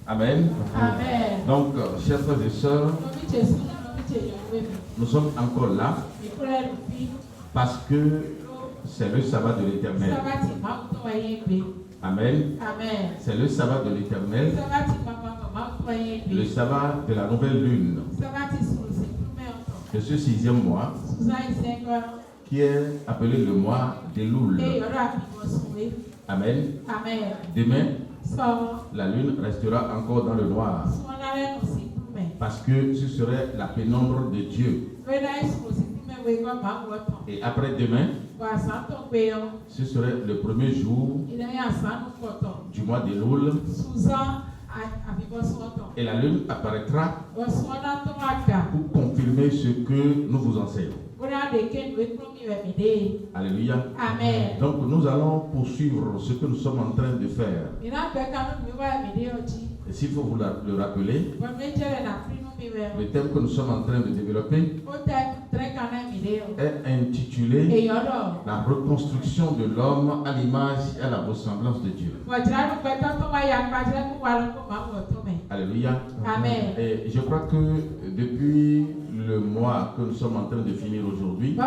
Amen. Amen. Donc, chers frères et sœurs, nous sommes encore là parce que c'est le sabbat de l'Éternel. Amen. Amen. C'est le sabbat de l'Éternel, le sabbat de la nouvelle lune, de ce 6e mois, qui est appelé le mois d'Elul. Amen. Amen. Demain, la lune restera encore dans le noir, parce que ce serait la pénombre de Dieu. Et après demain, ce serait le premier jour du mois d'Elul, et la lune apparaîtra pour confirmer ce que nous vous enseignons. Alléluia. Amen. Donc nous allons poursuivre ce que nous sommes en train de faire. Et s'il faut vous le rappeler, le thème que nous sommes en train de développer est intitulé La reconstruction de l'homme à l'image et à la ressemblance de Dieu. Alléluia. Amen. Et je crois que depuis le mois que nous sommes en train de finir aujourd'hui,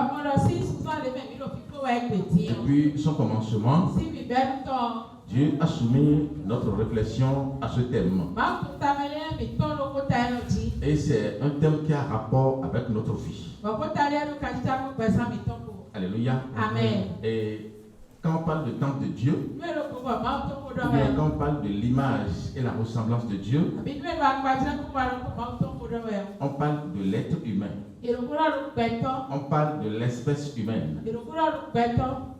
depuis son commencement, Dieu a soumis notre réflexion à ce thème. Et c'est un thème qui a rapport avec notre vie. Alléluia. Amen. Et quand on parle de temple de Dieu, ou bien quand on parle de l'image et la ressemblance de Dieu, on parle de l'être humain. On parle de l'espèce humaine.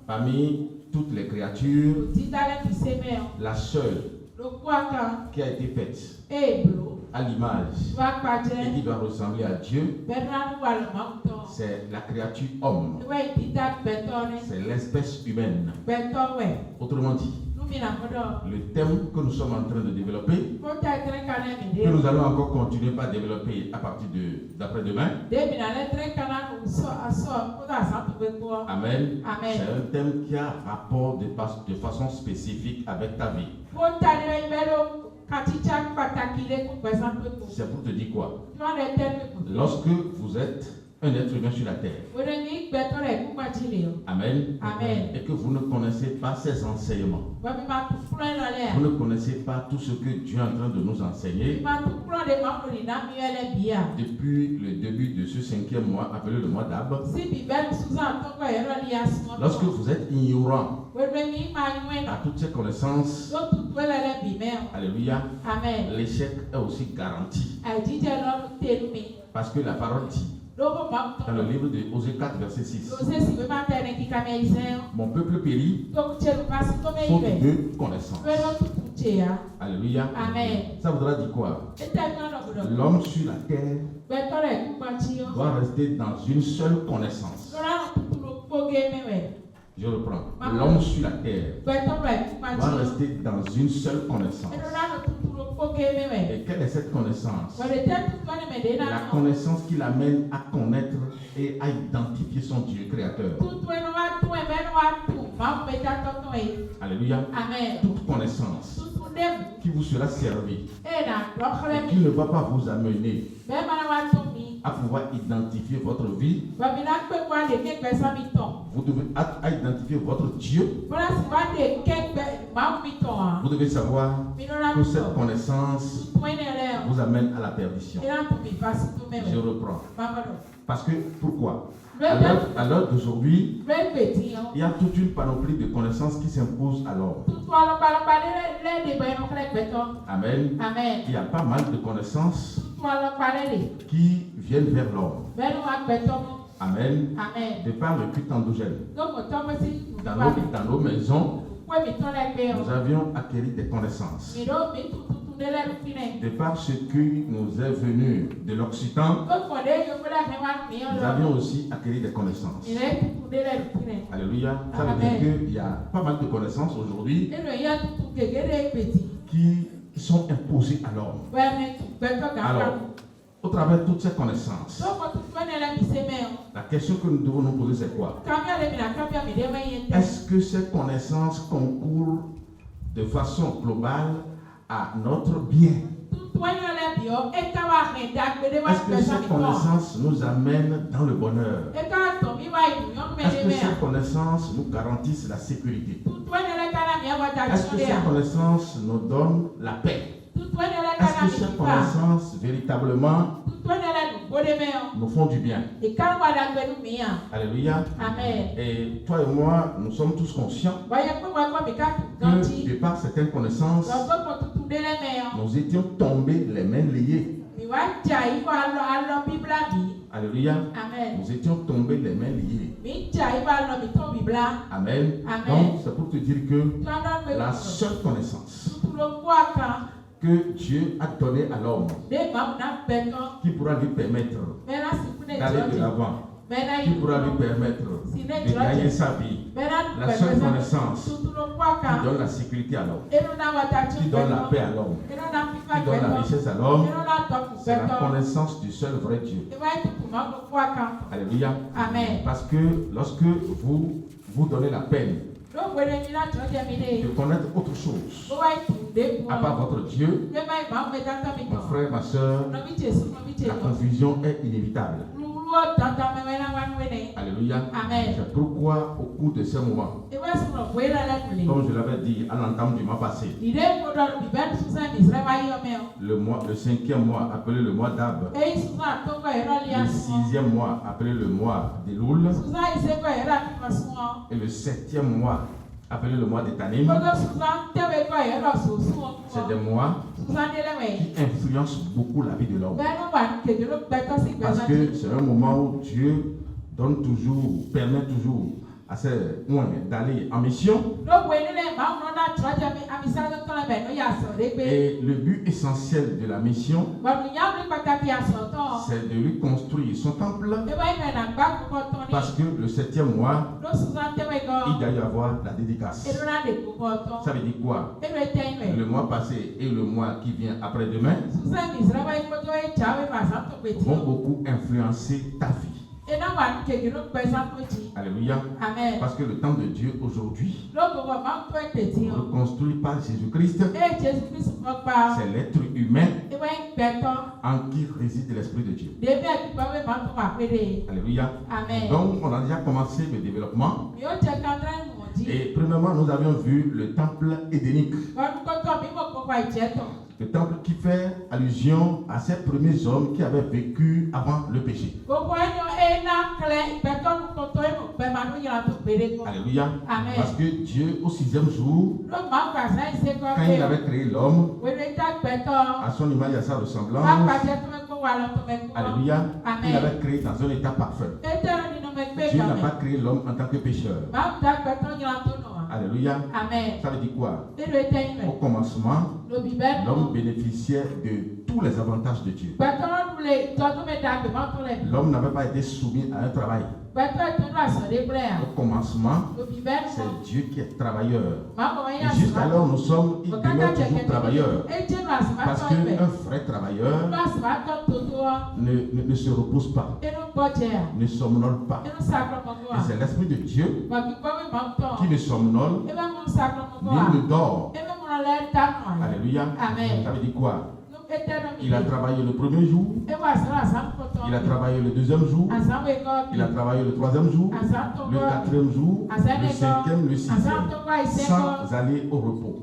Parmi toutes les créatures, la seule qui a été faite à l'image et qui doit ressembler à Dieu, c'est la créature homme. C'est l'espèce humaine. Autrement dit, le thème que nous sommes en train de développer, que nous allons encore continuer par développer à partir d'après-demain. Amen. Amen. C'est un thème qui a rapport de façon spécifique avec ta vie. C'est pour te dire quoi? Lorsque vous êtes un être humain sur la terre, amen, Amen. et que vous ne connaissez pas ses enseignements, vous ne connaissez pas tout ce que Dieu est en train de nous enseigner depuis le début de ce 5e mois appelé le mois d'Ab. Lorsque vous êtes ignorant à toutes ces connaissances, alléluia, Amen. l'échec est aussi garanti. Parce que la parole dit dans le livre de Osée 4, verset 6, mon peuple périt faute de connaissance. Alléluia. Amen. Ça voudra dire quoi? L'homme sur la terre doit rester dans une seule connaissance. Je reprends. L'homme sur la terre doit rester dans une seule connaissance. Et quelle est cette connaissance? La connaissance qui l'amène à connaître et à identifier son Dieu créateur. Alléluia. Amen. Toute connaissance qui vous sera servie et qui ne va pas vous amener à pouvoir identifier votre vie. Vous devez à identifier votre Dieu. Vous devez savoir que cette connaissance vous amène à la perdition. Je reprends. Parce que, pourquoi? À l'heure d'aujourd'hui, il y a toute une panoplie de connaissances qui s'impose à l'homme. Amen. Amen. Il y a pas mal de connaissances qui viennent vers l'homme. Amen. Amen. De par le culte endogène. Dans nos maisons, nous avions acquis des connaissances. De par ce qui nous est venu de l'Occident, nous avions aussi acquis des connaissances. Alléluia. Ça veut dire qu'il y a pas mal de connaissances aujourd'hui qui sont imposées à l'homme. Alors, au travers de toutes ces connaissances, la question que nous devons nous poser, c'est quoi? Est-ce que ces connaissances concourent de façon globale à notre bien. Est-ce que cette connaissance nous amène dans le bonheur? Est-ce que cette connaissance nous garantisse la sécurité? Est-ce que cette connaissance nous donne la paix? Est-ce que cette connaissance véritablement nous font du bien? Alléluia. Amen. Et toi et moi, nous sommes tous conscients que de par certaines connaissances, nous étions tombés les mains liées. Alléluia. Amen. Nous étions tombés les mains liées. Amen. Amen. Donc, c'est pour te dire que la seule connaissance que Dieu a donnée à l'homme, qui pourra lui permettre d'aller de l'avant, qui pourra lui permettre de gagner sa vie, la seule connaissance qui donne la sécurité à l'homme, qui donne la paix à l'homme, qui donne la richesse à l'homme, c'est la connaissance du seul vrai Dieu. Alléluia. Amen. Parce que lorsque vous donnez la peine de connaître autre chose à part votre Dieu, mon frère, ma soeur, la confusion est inévitable. Alléluia. Amen. C'est pourquoi au cours de ces moments, comme je l'avais dit à l'entame du mois passé, le 5e mois appelé le mois d'Ab, le 6e mois appelé le mois d'Elul, et le 7e mois appelé le mois de Tanim, c'est des mois qui influencent beaucoup la vie de l'homme. Parce que c'est un moment où Dieu permet toujours à ses d'aller en mission. Et le but essentiel de la mission, c'est de lui construire son temple. Parce que le 7e mois, il doit y avoir la dédicace. Ça veut dire quoi? Le mois passé et le mois qui vient après-demain vont beaucoup influencer ta vie. Alléluia. Amen. Parce que le temps de Dieu aujourd'hui reconstruit par Jésus-Christ, c'est l'être humain en qui réside l'Esprit de Dieu. Alléluia. Amen. Donc on a déjà commencé le développement. Et premièrement, nous avions vu le temple édénique. Le temple qui fait allusion à ces premiers hommes qui avaient vécu avant le péché. Alléluia. Amen. Parce que Dieu, au 6e jour, quand il avait créé l'homme, à son image et à sa ressemblance, alléluia, Amen. il avait créé dans un état parfait. Dieu n'a pas créé l'homme en tant que pécheur. Alléluia. Amen. Ça veut dire quoi? Au commencement, l'homme bénéficiait de tous les avantages de Dieu. L'homme n'avait pas été soumis à un travail. Au commencement, c'est Dieu qui est travailleur. Et jusqu'alors, nous sommes, il demeure toujours travailleur. Parce qu'un vrai travailleur ne se repose pas, ne somnole pas. Et c'est l'Esprit de Dieu qui ne somnole, ni ne dort. Alléluia. Amen. Ça veut dire quoi? Il a travaillé le premier jour, il a travaillé le deuxième jour, il a travaillé le troisième jour, le quatrième jour, le cinquième, le sixième, sans aller au repos.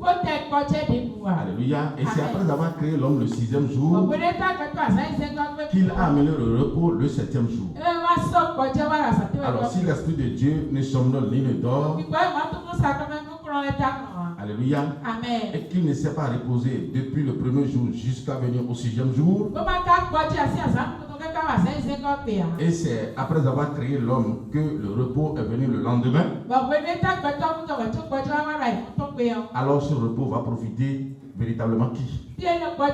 Alléluia. Et c'est après avoir créé l'homme le 6e jour qu'il a amené le repos le 7e jour. Alors si l'Esprit de Dieu ne somnole ni ne dort, alléluia, Amen. Et qu'il ne s'est pas reposé depuis le premier jour jusqu'à venir au 6e jour, et c'est après avoir créé l'homme que le repos est venu le lendemain, alors ce repos va profiter véritablement qui? Parce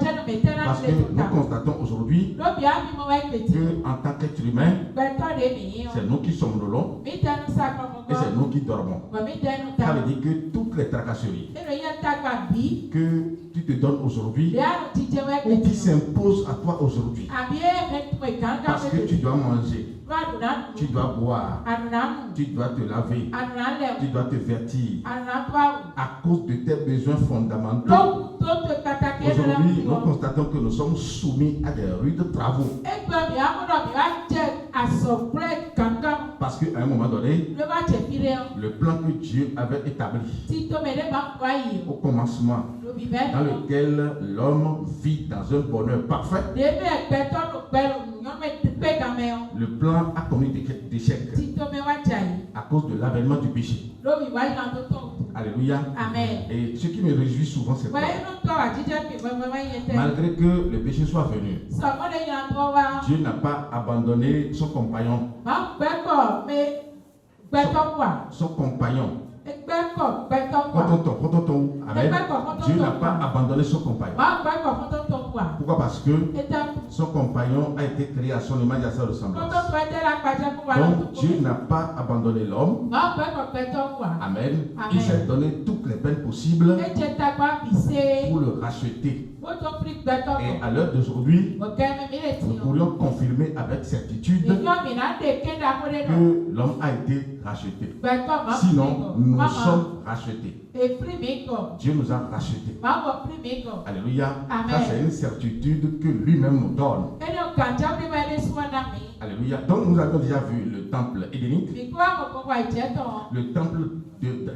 que nous constatons aujourd'hui que en tant qu'être humain, c'est nous qui sommes le long, Et c'est nous qui dormons. Ça veut dire que toutes les tracasseries que tu te donnes aujourd'hui ou qui s'imposent à toi aujourd'hui, parce que tu dois manger, tu dois boire, tu dois te laver, tu dois te vêtir à cause de tes besoins fondamentaux. Aujourd'hui, nous constatons que nous sommes soumis à des rudes travaux. Parce qu'à un moment donné, le plan que Dieu avait établi au commencement, dans lequel l'homme vit dans un bonheur parfait, le plan a commis des échecs à cause de l'avènement du péché. Alléluia. Amen. Et ce qui me réjouit souvent, c'est quoi? Malgré que le péché soit venu, Dieu n'a pas abandonné son compagnon. Son compagnon. Amen. Dieu n'a pas abandonné son compagnon. Pourquoi? Parce que son compagnon a été créé à son image et à sa ressemblance. Donc Dieu n'a pas abandonné l'homme. Amen. Il s'est donné toutes les peines possibles pour le racheter. Et à l'heure d'aujourd'hui, nous pourrions confirmer avec certitude que l'homme a été racheté. Sinon, nous sommes rachetés. Dieu nous a rachetés. Alléluia. Ça, c'est une certitude que lui-même nous donne. Alléluia. Donc, nous avons déjà vu le temple édénique, le temple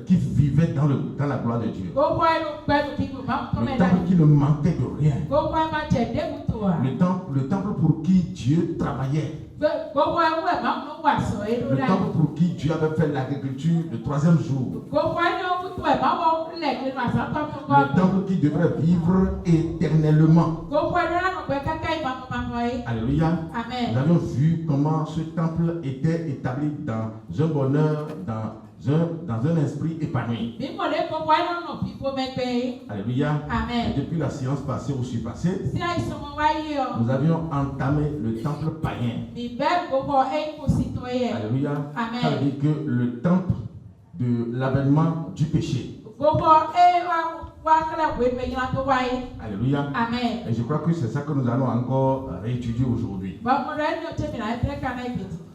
qui vivait dans la gloire de Dieu, le temple qui ne manquait de rien, le temple pour qui Dieu travaillait, le temple pour qui Dieu avait fait l'agriculture le 3e jour, le temple qui devrait vivre éternellement. Alléluia. Nous avions vu comment ce temple était établi dans un bonheur, dans un esprit épanoui. Alléluia. Amen. Et depuis la séance passée ou surpassée, nous avions entamé le temple païen. Alléluia. Amen. Ça veut dire que le temple de l'avènement du péché. Alléluia. Amen. Et je crois que c'est ça que nous allons encore réétudier aujourd'hui.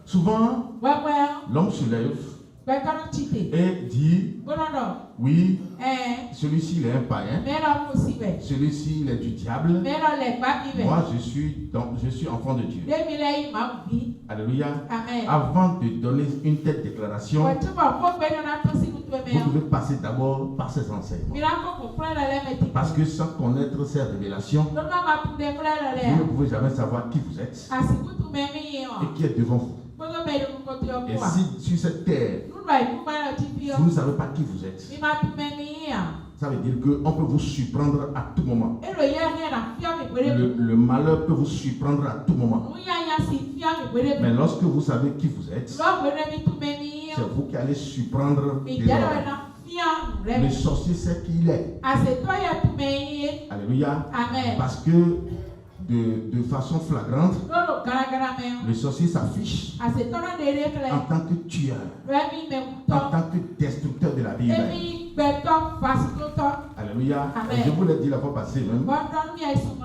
Souvent, l'homme se lève et dit: oui, celui-ci il est un païen, celui-ci il est du diable, moi je suis enfant de Dieu. Alléluia. Amen. Avant de donner une telle déclaration, vous devez passer d'abord par ces enseignements, parce que sans connaître ces révélations, vous ne pouvez jamais savoir qui vous êtes et qui est devant vous. Et si sur cette terre, vous ne savez pas qui vous êtes, ça veut dire qu'on peut vous surprendre à tout moment. Le malheur peut vous surprendre à tout moment. Mais lorsque vous savez qui vous êtes, c'est vous qui allez surprendre les hommes. Le sorcier sait qui il est. Alléluia. Amen. Parce que de façon flagrante, le sorcier s'affiche en tant que tueur, en tant que destructeur de la vie humaine. Alléluia. Je vous l'ai dit la fois passée même.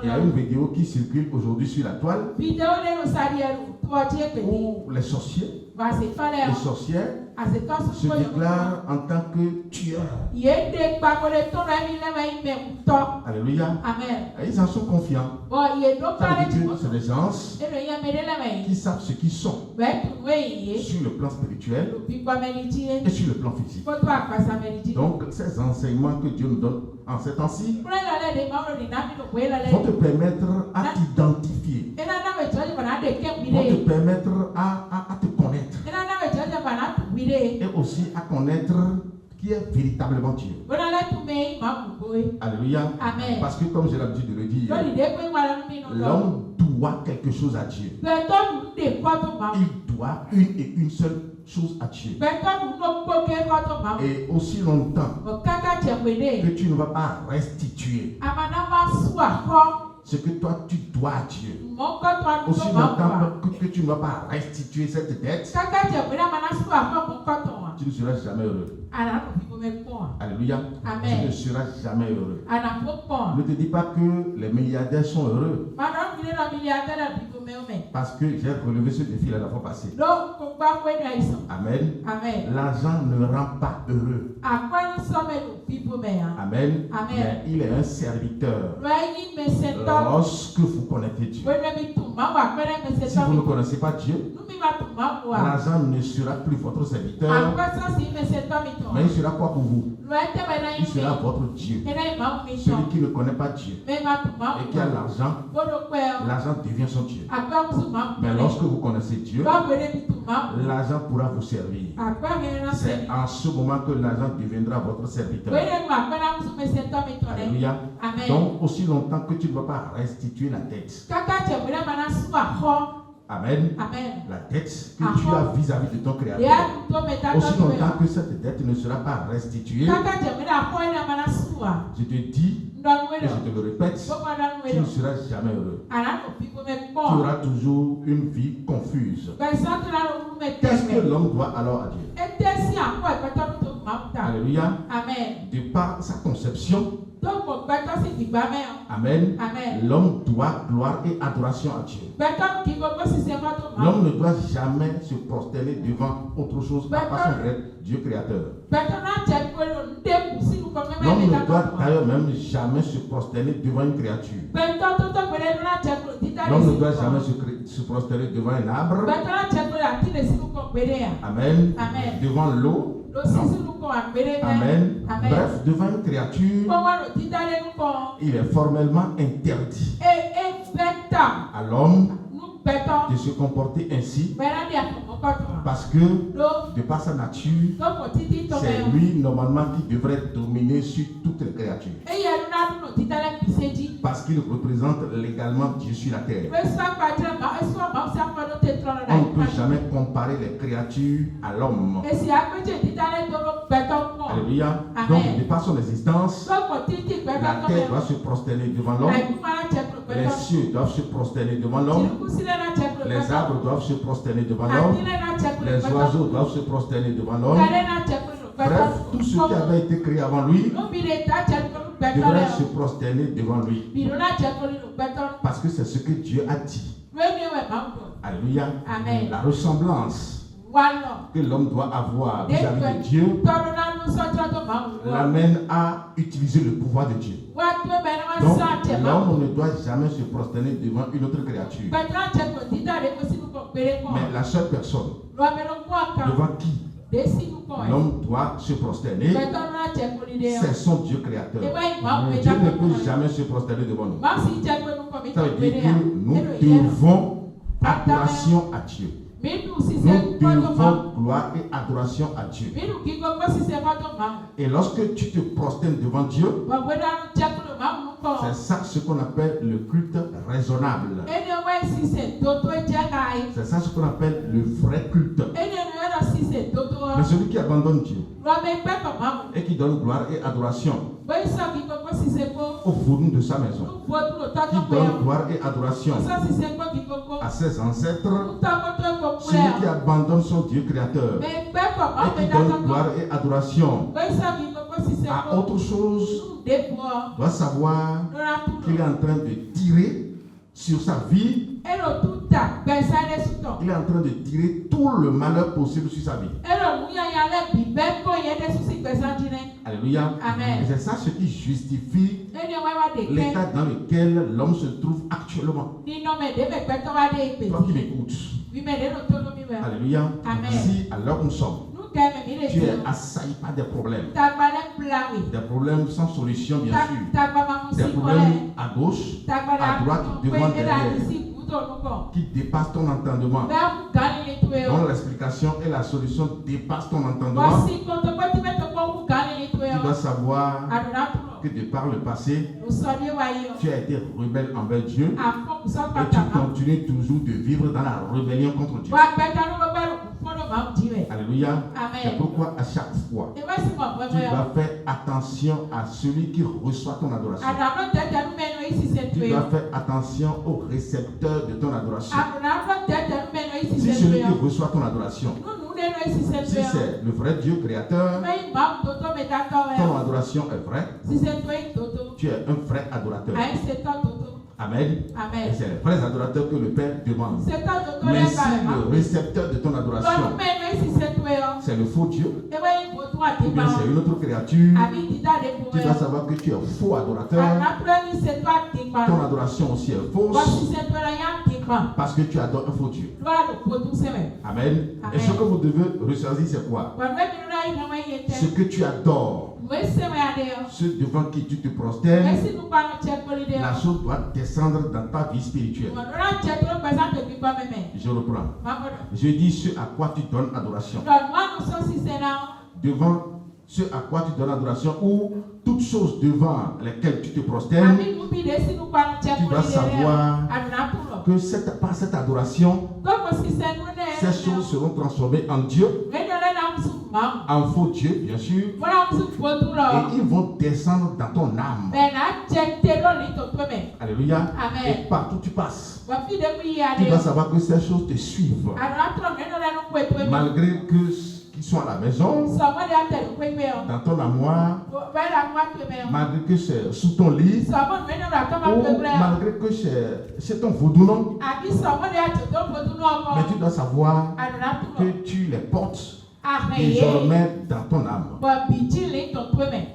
Il y a une vidéo qui circule aujourd'hui sur la toile où les sorciers et sorcières se déclarent en tant que tueurs. Alléluia. Amen. Et ils en sont confiants. Ça veut dire que c'est des gens qui savent ce qu'ils sont sur le plan spirituel et sur le plan physique. Donc ces enseignements que Dieu nous donne en ces temps-ci vont te permettre à t'identifier, vont te permettre à te connaître et aussi à connaître qui est véritablement Dieu. Alléluia. Amen. Parce que comme j'ai l'habitude de le dire, l'homme doit quelque chose à Dieu. Il doit une seule chose à Dieu. Et aussi longtemps que tu ne vas pas restituer ce que toi tu dois à Dieu, aussi longtemps que tu ne vas pas restituer cette dette, tu ne seras jamais heureux. Alléluia. Amen. Tu ne seras jamais heureux. Ne te dis pas que les milliardaires sont heureux. Parce que j'ai relevé ce défi la fois passée. Amen. Amen. L'argent ne rend pas heureux. Amen. Amen. Mais il est un serviteur. Lorsque vous connaissez Dieu. Si vous ne connaissez pas Dieu, l'argent ne sera plus votre serviteur. Mais il sera quoi pour vous? Il sera votre Dieu. Celui qui ne connaît pas Dieu et qui a l'argent, l'argent devient son Dieu. Mais lorsque vous connaissez Dieu, l'argent pourra vous servir. C'est en ce moment que l'argent deviendra votre serviteur. Alléluia. Donc, aussi longtemps que tu ne vas pas restituer la dette. Amen. La dette que tu as vis-à-vis de ton Créateur. Aussi longtemps que cette dette ne sera pas restituée, je te dis, et je te le répète, tu ne seras jamais heureux. Tu auras toujours une vie confuse. Qu'est-ce que l'homme doit alors à Dieu? Alléluia. De par sa conception, Amen. L'homme doit gloire et adoration à Dieu. L'homme ne doit jamais se prosterner devant autre chose à part son vrai Dieu créateur. L'homme ne doit d'ailleurs même jamais se prosterner devant une créature. L'homme ne doit jamais se prosterner devant un arbre. Amen. Devant l'eau. Amen. Bref, devant une créature, il est formellement interdit à l'homme de se comporter ainsi, parce que de par sa nature, c'est lui normalement qui devrait dominer sur toutes les créatures, parce qu'il représente légalement Dieu sur la terre. On ne peut jamais comparer les créatures à l'homme. Alléluia. Donc de par son existence, la terre doit se prosterner devant l'homme, les cieux doivent se prosterner devant l'homme, les arbres doivent se prosterner devant l'homme, les oiseaux doivent se prosterner devant l'homme. Bref, tout ce qui avait été créé avant lui devrait se prosterner devant lui. Parce que c'est ce que Dieu a dit. Alléluia. La ressemblance que l'homme doit avoir vis-à-vis de Dieu l'amène à utiliser le pouvoir de Dieu. Donc, l'homme ne doit jamais se prosterner devant une autre créature. Mais la seule personne devant qui l'homme doit se prosterner, c'est son Dieu créateur. Dieu ne peut jamais se prosterner devant nous. Ça veut dire que nous devons adoration à Dieu. Nous devons gloire et adoration à Dieu. Et lorsque tu te prosternes devant Dieu, c'est ça ce qu'on appelle le culte raisonnable. C'est ça ce qu'on appelle le vrai culte. Mais celui qui abandonne Dieu et qui donne gloire et adoration au fourneau de sa maison, qui donne gloire et adoration à ses ancêtres, celui qui abandonne son Dieu créateur et qui donne gloire et adoration à autre chose, doit savoir qu'il est en train de tirer sur sa vie. Il est en train de tirer tout le malheur possible sur sa vie. Alléluia. Et c'est ça ce qui justifie l'état dans lequel l'homme se trouve actuellement. Toi qui m'écoutes. Alléluia. Si à l'heure où nous sommes, tu es assailli par des problèmes. Des problèmes sans solution, bien sûr. Des problèmes à gauche, à droite, devant, derrière, qui dépassent ton entendement. Dont l'explication et la solution dépassent ton entendement. Tu dois savoir que de par le passé, tu as été rebelle envers Dieu et tu continues toujours de vivre dans la rébellion contre Dieu. Alléluia. C'est pourquoi à chaque fois, tu dois faire attention à celui qui reçoit ton adoration. Tu dois faire attention au récepteur de ton adoration. Si celui qui reçoit ton adoration Si c'est le vrai Dieu créateur, ton adoration est vraie. Tu es un vrai adorateur. Amen. Et c'est les vrais adorateurs que le Père demande. Mais si le récepteur de ton adoration, c'est le faux Dieu, ou bien c'est une autre créature, tu dois savoir que tu es faux adorateur. Ton adoration aussi est fausse, parce que tu adores un faux Dieu. Amen. Et ce que vous devez ressentir, c'est quoi? Ce que tu adores, ce devant qui tu te prosternes, la chose doit descendre dans ta vie spirituelle. Je reprends. Je dis ce à quoi tu donnes adoration. Devant ce à quoi tu donnes adoration, ou toutes choses devant lesquelles tu te prosternes, tu dois savoir que par cette adoration, ces choses seront transformées en Dieu, en faux Dieu, bien sûr, et ils vont descendre dans ton âme. Alléluia. Et partout où tu passes, tu dois savoir que ces choses te suivent. Malgré qu'ils sont à la maison, dans ton armoire, malgré que c'est sous ton lit, ou malgré que c'est ton vaudou, mais tu dois savoir que tu les portes désormais dans ton âme.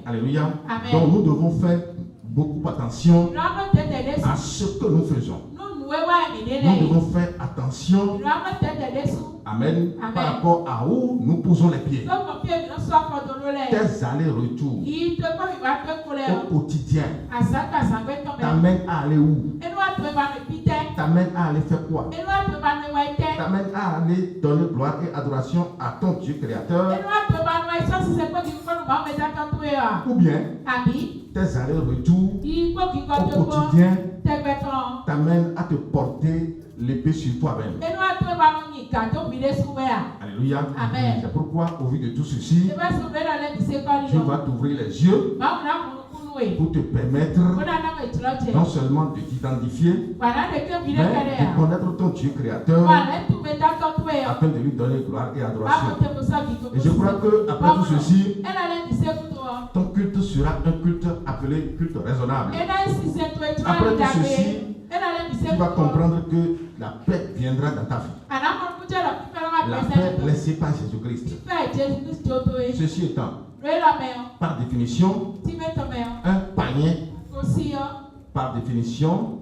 Alléluia. Donc nous devons faire beaucoup attention à ce que nous faisons. Nous devons faire attention, amen, par rapport à où nous posons les pieds. Tes allers-retours au quotidien t'amènent à aller où? T'amènent à aller faire quoi? T'amènent à aller donner gloire et adoration à ton Dieu créateur? Ou bien tes allers-retours au quotidien t'amènent à te porter l'épée sur toi-même. Alléluia. C'est pourquoi, au vu de tout ceci, Dieu va t'ouvrir les yeux pour te permettre non seulement de t'identifier, mais de connaître ton Dieu créateur afin de lui donner gloire et adoration. Et je crois que après tout ceci, ton culte sera un culte appelé culte raisonnable. Après tout ceci, tu vas comprendre que la paix viendra dans ta vie. La paix laissée par Jésus-Christ. Ceci étant, par définition, un païen, par définition,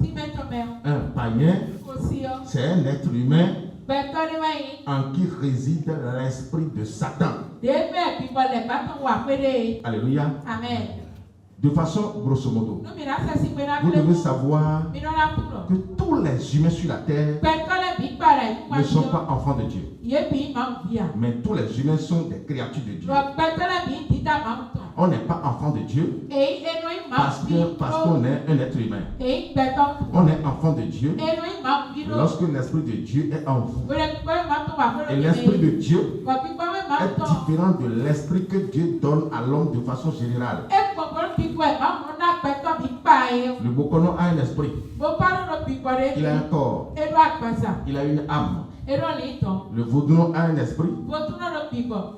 un païen, c'est un être humain en qui réside l'esprit de Satan. Alléluia. Amen. De façon grosso modo, vous devez savoir que tous les humains sur la terre ne sont pas enfants de Dieu. Mais tous les humains sont des créatures de Dieu. On n'est pas enfant de Dieu parce qu'on est un être humain. On est enfant de Dieu lorsque l'Esprit de Dieu est en vous. Et l'Esprit de Dieu est différent de l'Esprit que Dieu donne à l'homme de façon générale. Le Bokono a un esprit. Il a un corps. Il a une âme. Le Vaudounon a un esprit,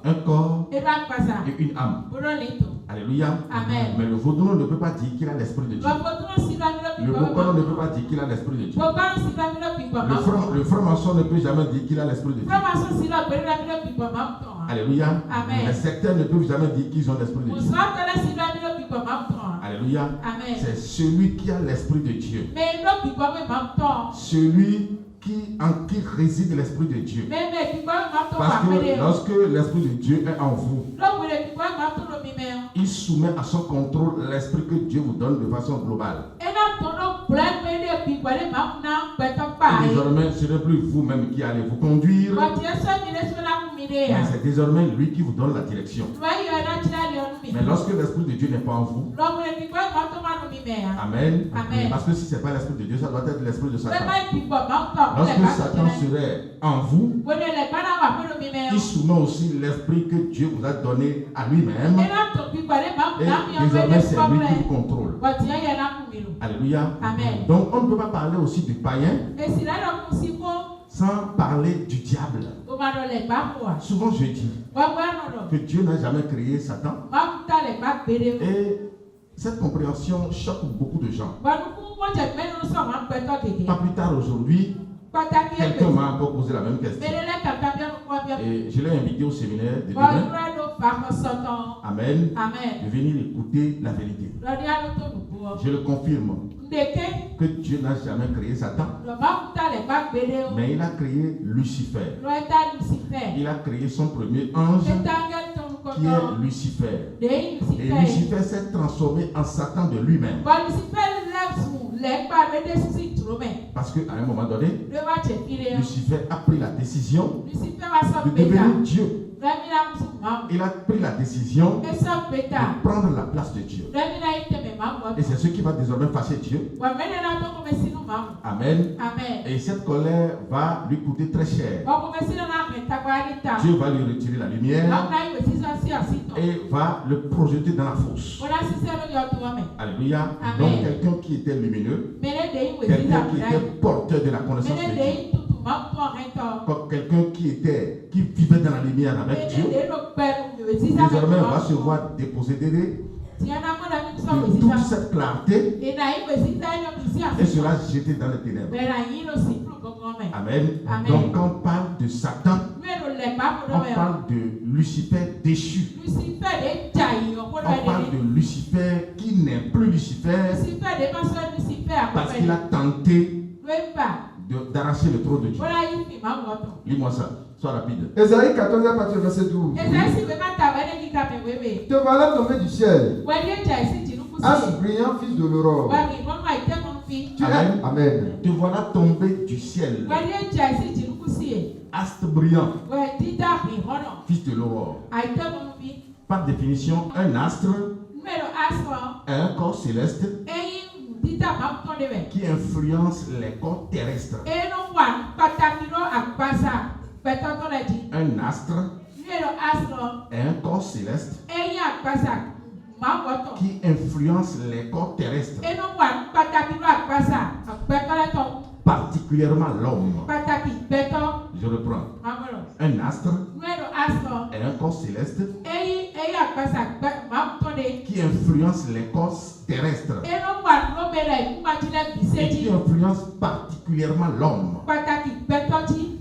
un corps et une âme. Alléluia. Amen. Mais le Vaudounon ne peut pas dire qu'il a l'esprit de Dieu. Le Bokono ne peut pas dire qu'il a l'esprit de Dieu. Le franc-maçon ne peut jamais dire qu'il a l'esprit de Dieu. Alléluia. Amen. Les sectaires ne peuvent jamais dire qu'ils ont l'esprit de Dieu. Alléluia. C'est celui qui a l'esprit de Dieu. Celui en qui réside l'Esprit de Dieu. Parce que lorsque l'Esprit de Dieu est en vous, il soumet à son contrôle l'Esprit que Dieu vous donne de façon globale. Et désormais, ce n'est plus vous-même qui allez vous conduire, mais c'est désormais lui qui vous donne la direction. Mais lorsque l'Esprit de Dieu n'est pas en vous, Amen. Amen. Parce que si ce n'est pas l'Esprit de Dieu, ça doit être l'Esprit de Satan. Lorsque Satan serait en vous, il soumet aussi l'Esprit que Dieu vous a donné à lui-même. Et désormais, c'est lui qui vous contrôle. Alléluia. Amen. Donc, on ne peut pas parler aussi du païen sans parler du diable. Souvent je dis que Dieu n'a jamais créé Satan. Et cette compréhension choque beaucoup de gens. Pas plus tard aujourd'hui, quelqu'un m'a encore posé la même question. Et je l'ai invité au séminaire de demain. Amen. De venir écouter la vérité. Je le confirme que Dieu n'a jamais créé Satan, mais il a créé Lucifer. Il a créé son premier ange qui est Lucifer. Et Lucifer s'est transformé en Satan de lui-même. Parce qu'à un moment donné, Lucifer a pris la décision de devenir Dieu. Il a pris la décision de prendre la place de Dieu. Et c'est ce qui va désormais fâcher Dieu. Amen. Et cette colère va lui coûter très cher. Dieu va lui retirer la lumière et va le projeter dans la fosse. Alléluia. Donc quelqu'un qui était lumineux, quelqu'un qui était porteur de la connaissance de Dieu, quelqu'un qui vivait dans la lumière avec Dieu, désormais va se voir dépossédé de toute cette clarté et sera jeté dans les ténèbres. Amen. Donc quand on parle de Satan, on parle de Lucifer déchu. On parle de Lucifer qui n'est plus Lucifer parce qu'il a tenté d'arracher le trône de Dieu. Lis-moi ça, sois rapide. Ésaïe 14, à partir du verset 12. Te voilà tombé du ciel, astre brillant, fils de l'aurore. Amen. Te voilà tombé du ciel, astre brillant, fils de l'aurore. Par définition, un astre est un corps céleste qui influence les corps terrestres. Un astre est un corps céleste qui influence les corps terrestres, particulièrement l'homme. Je reprends. Un astre est un corps céleste qui influence les corps terrestres et qui influence particulièrement l'homme.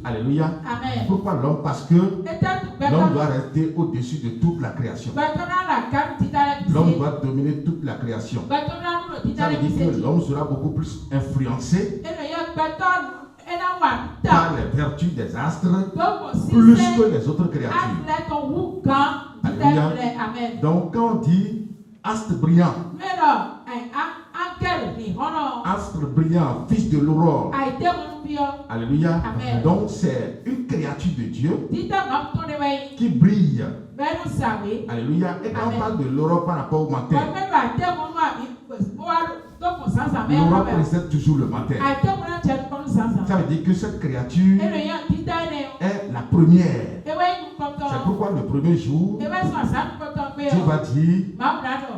Alléluia. Amen. Pourquoi l'homme? Parce que l'homme doit rester au-dessus de toute la création. L'homme doit dominer toute la création. Ça veut dire que l'homme sera beaucoup plus influencé par les vertus des astres plus que les autres créatures. Alléluia. Donc quand on dit astre brillant, astre brillant, fils de l'aurore. Alléluia. Amen. Donc c'est une créature de Dieu qui brille. Alléluia. Et quand on parle de l'aurore par rapport au matin, l'aurore précède toujours le matin. Ça veut dire que cette créature est la première. C'est pourquoi le premier jour, Dieu va dire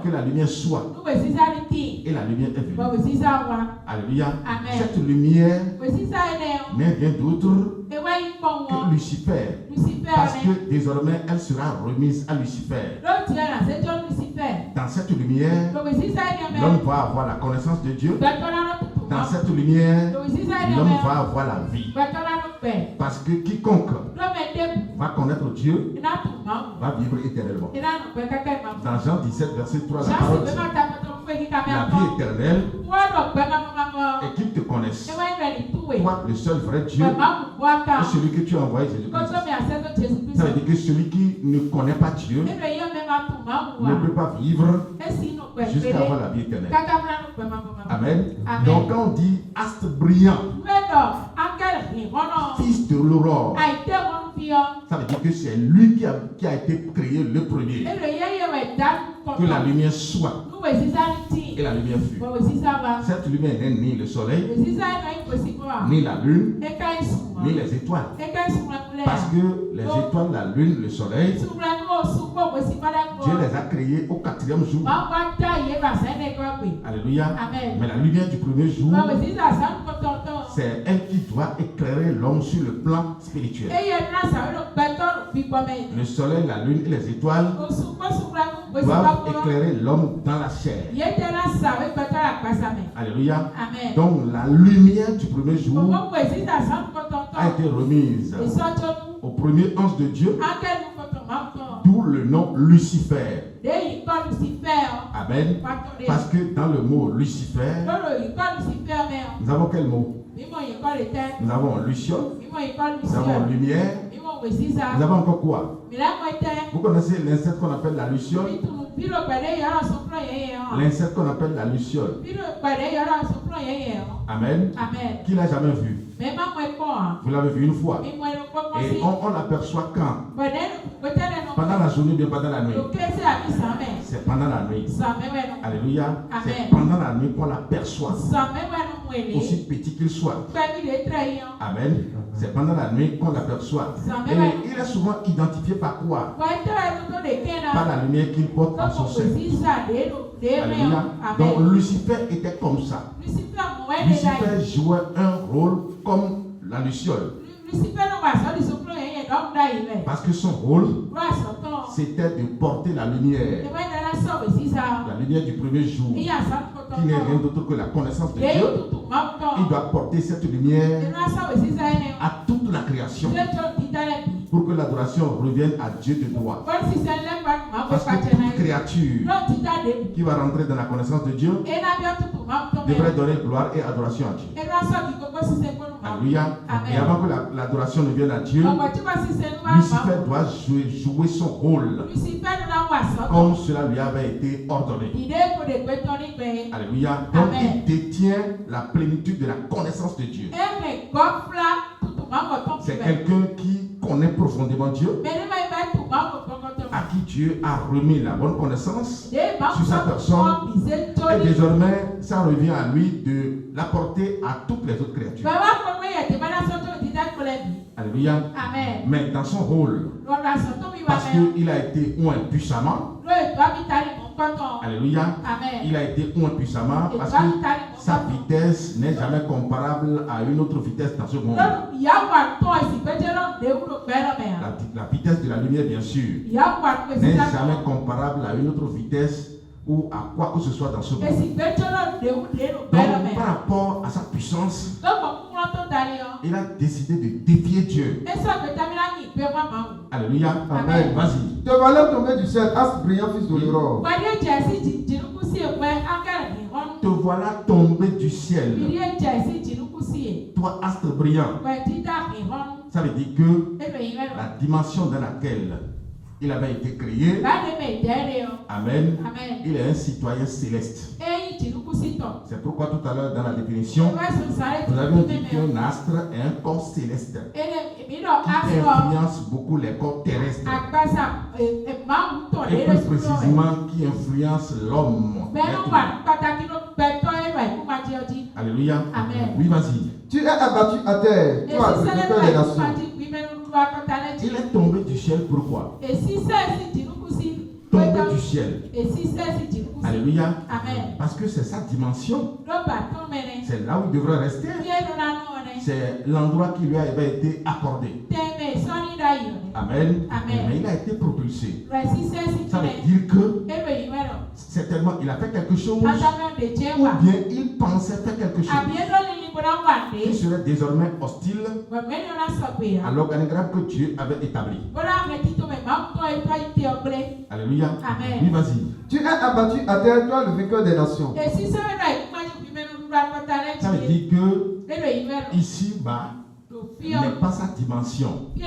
que la lumière soit. Et la lumière est venue. Alléluia. Cette lumière n'est rien d'autre que Lucifer. Parce que désormais, elle sera remise à Lucifer. Dans cette lumière, l'homme va avoir la connaissance de Dieu. Dans cette lumière, l'homme va avoir la vie. Parce que quiconque va connaître Dieu va vivre éternellement. Dans Jean 17, verset 3, la parole dit: la vie éternelle et qu'ils te connaissent, toi, le seul vrai Dieu, et celui que tu as envoyé, Jésus-Christ. Ça veut dire que celui qui ne connaît pas Dieu ne peut pas vivre jusqu'à avoir la vie éternelle. Amen. Donc quand on dit astre brillant, fils de l'aurore, ça veut dire que c'est lui qui a été créé le premier. Que la lumière soit. Et la lumière fut. Cette lumière n'est ni le soleil, ni la lune, ni les étoiles. Parce que les étoiles, la lune, le soleil, Dieu les a créés au 4e jour. Alléluia. Amen. Mais la lumière du premier jour, c'est elle qui doit éclairer l'homme sur le plan spirituel. Le soleil, la lune et les étoiles doivent éclairer l'homme dans la chair. Alléluia. Amen. Donc la lumière du premier jour a été remise au premier ange de Dieu, d'où le nom Lucifer. Amen. Parce que dans le mot Lucifer, nous avons quel mot? Nous avons Luciole, nous avons lumière, nous avons encore quoi? Vous connaissez l'insecte qu'on appelle la luciole? L'insecte qu'on appelle la luciole. Amen. Amen. Qui l'a jamais vu? Vous l'avez vu une fois. Et on l'aperçoit quand? Pendant la journée ou bien pendant la nuit? C'est pendant la nuit. Alléluia. C'est pendant la nuit qu'on l'aperçoit. Aussi petit qu'il soit. Amen. C'est pendant la nuit qu'on l'aperçoit. Et il est souvent identifié par quoi? Par la lumière qu'il porte en son sein. Alléluia. Donc Lucifer était comme ça. Lucifer jouait un rôle comme la luciole. Parce que son rôle, c'était de porter la lumière. La lumière du premier jour, qui n'est rien d'autre que la connaissance de Dieu. Il doit porter cette lumière à toute la création pour que l'adoration revienne à Dieu de droit. Parce que toute créature qui va rentrer dans la connaissance de Dieu devrait donner gloire et adoration à Dieu. Alléluia. Et avant que l'adoration ne vienne à Dieu, Lucifer doit jouer son rôle comme cela lui avait été ordonné. Alléluia. Donc il détient la plénitude de la connaissance de Dieu. C'est quelqu'un qui connaît profondément Dieu, à qui Dieu a remis la bonne connaissance sur sa personne, et désormais ça revient à lui de l'apporter à toutes les autres créatures. Alléluia. Amen. Mais dans son rôle, parce qu'il a été oint puissamment. Alléluia. Amen. Il a été oint puissamment parce que sa vitesse n'est jamais comparable à une autre vitesse dans ce monde. La vitesse de la lumière, bien sûr, n'est jamais comparable à une autre vitesse ou à quoi que ce soit dans ce monde. Donc, par rapport à sa puissance, il a décidé de défier Dieu. Alléluia. Amen. Vas-y. Te voilà tombé du ciel, astre brillant, fils de l'aurore. Te voilà tombé du ciel, toi astre brillant. Ça veut dire que la dimension dans laquelle il avait été créé, amen, il est un citoyen céleste. C'est pourquoi tout à l'heure dans la définition, nous avions dit qu'un astre est un corps céleste qui influence beaucoup les corps terrestres. Et plus précisément qui influence l'homme. Alléluia. Amen. Oui, vas-y. Tu es abattu à terre, toi, le vainqueur des nations. Il est tombé du ciel, pourquoi? Tombé du ciel. Alléluia. Amen. Parce que c'est sa dimension. C'est là où il devrait rester. C'est l'endroit qui lui avait été accordé. Amen. Amen. Mais il a été propulsé. Ça veut dire que certainement il a fait quelque chose, ou bien il pensait faire quelque chose qui serait désormais hostile à l'organigramme que Dieu avait établi. Alléluia. Amen. Oui, vas-y. Tu es abattu à terre, toi, le vainqueur des nations. Ça veut dire que ici-bas n'est pas sa dimension. Il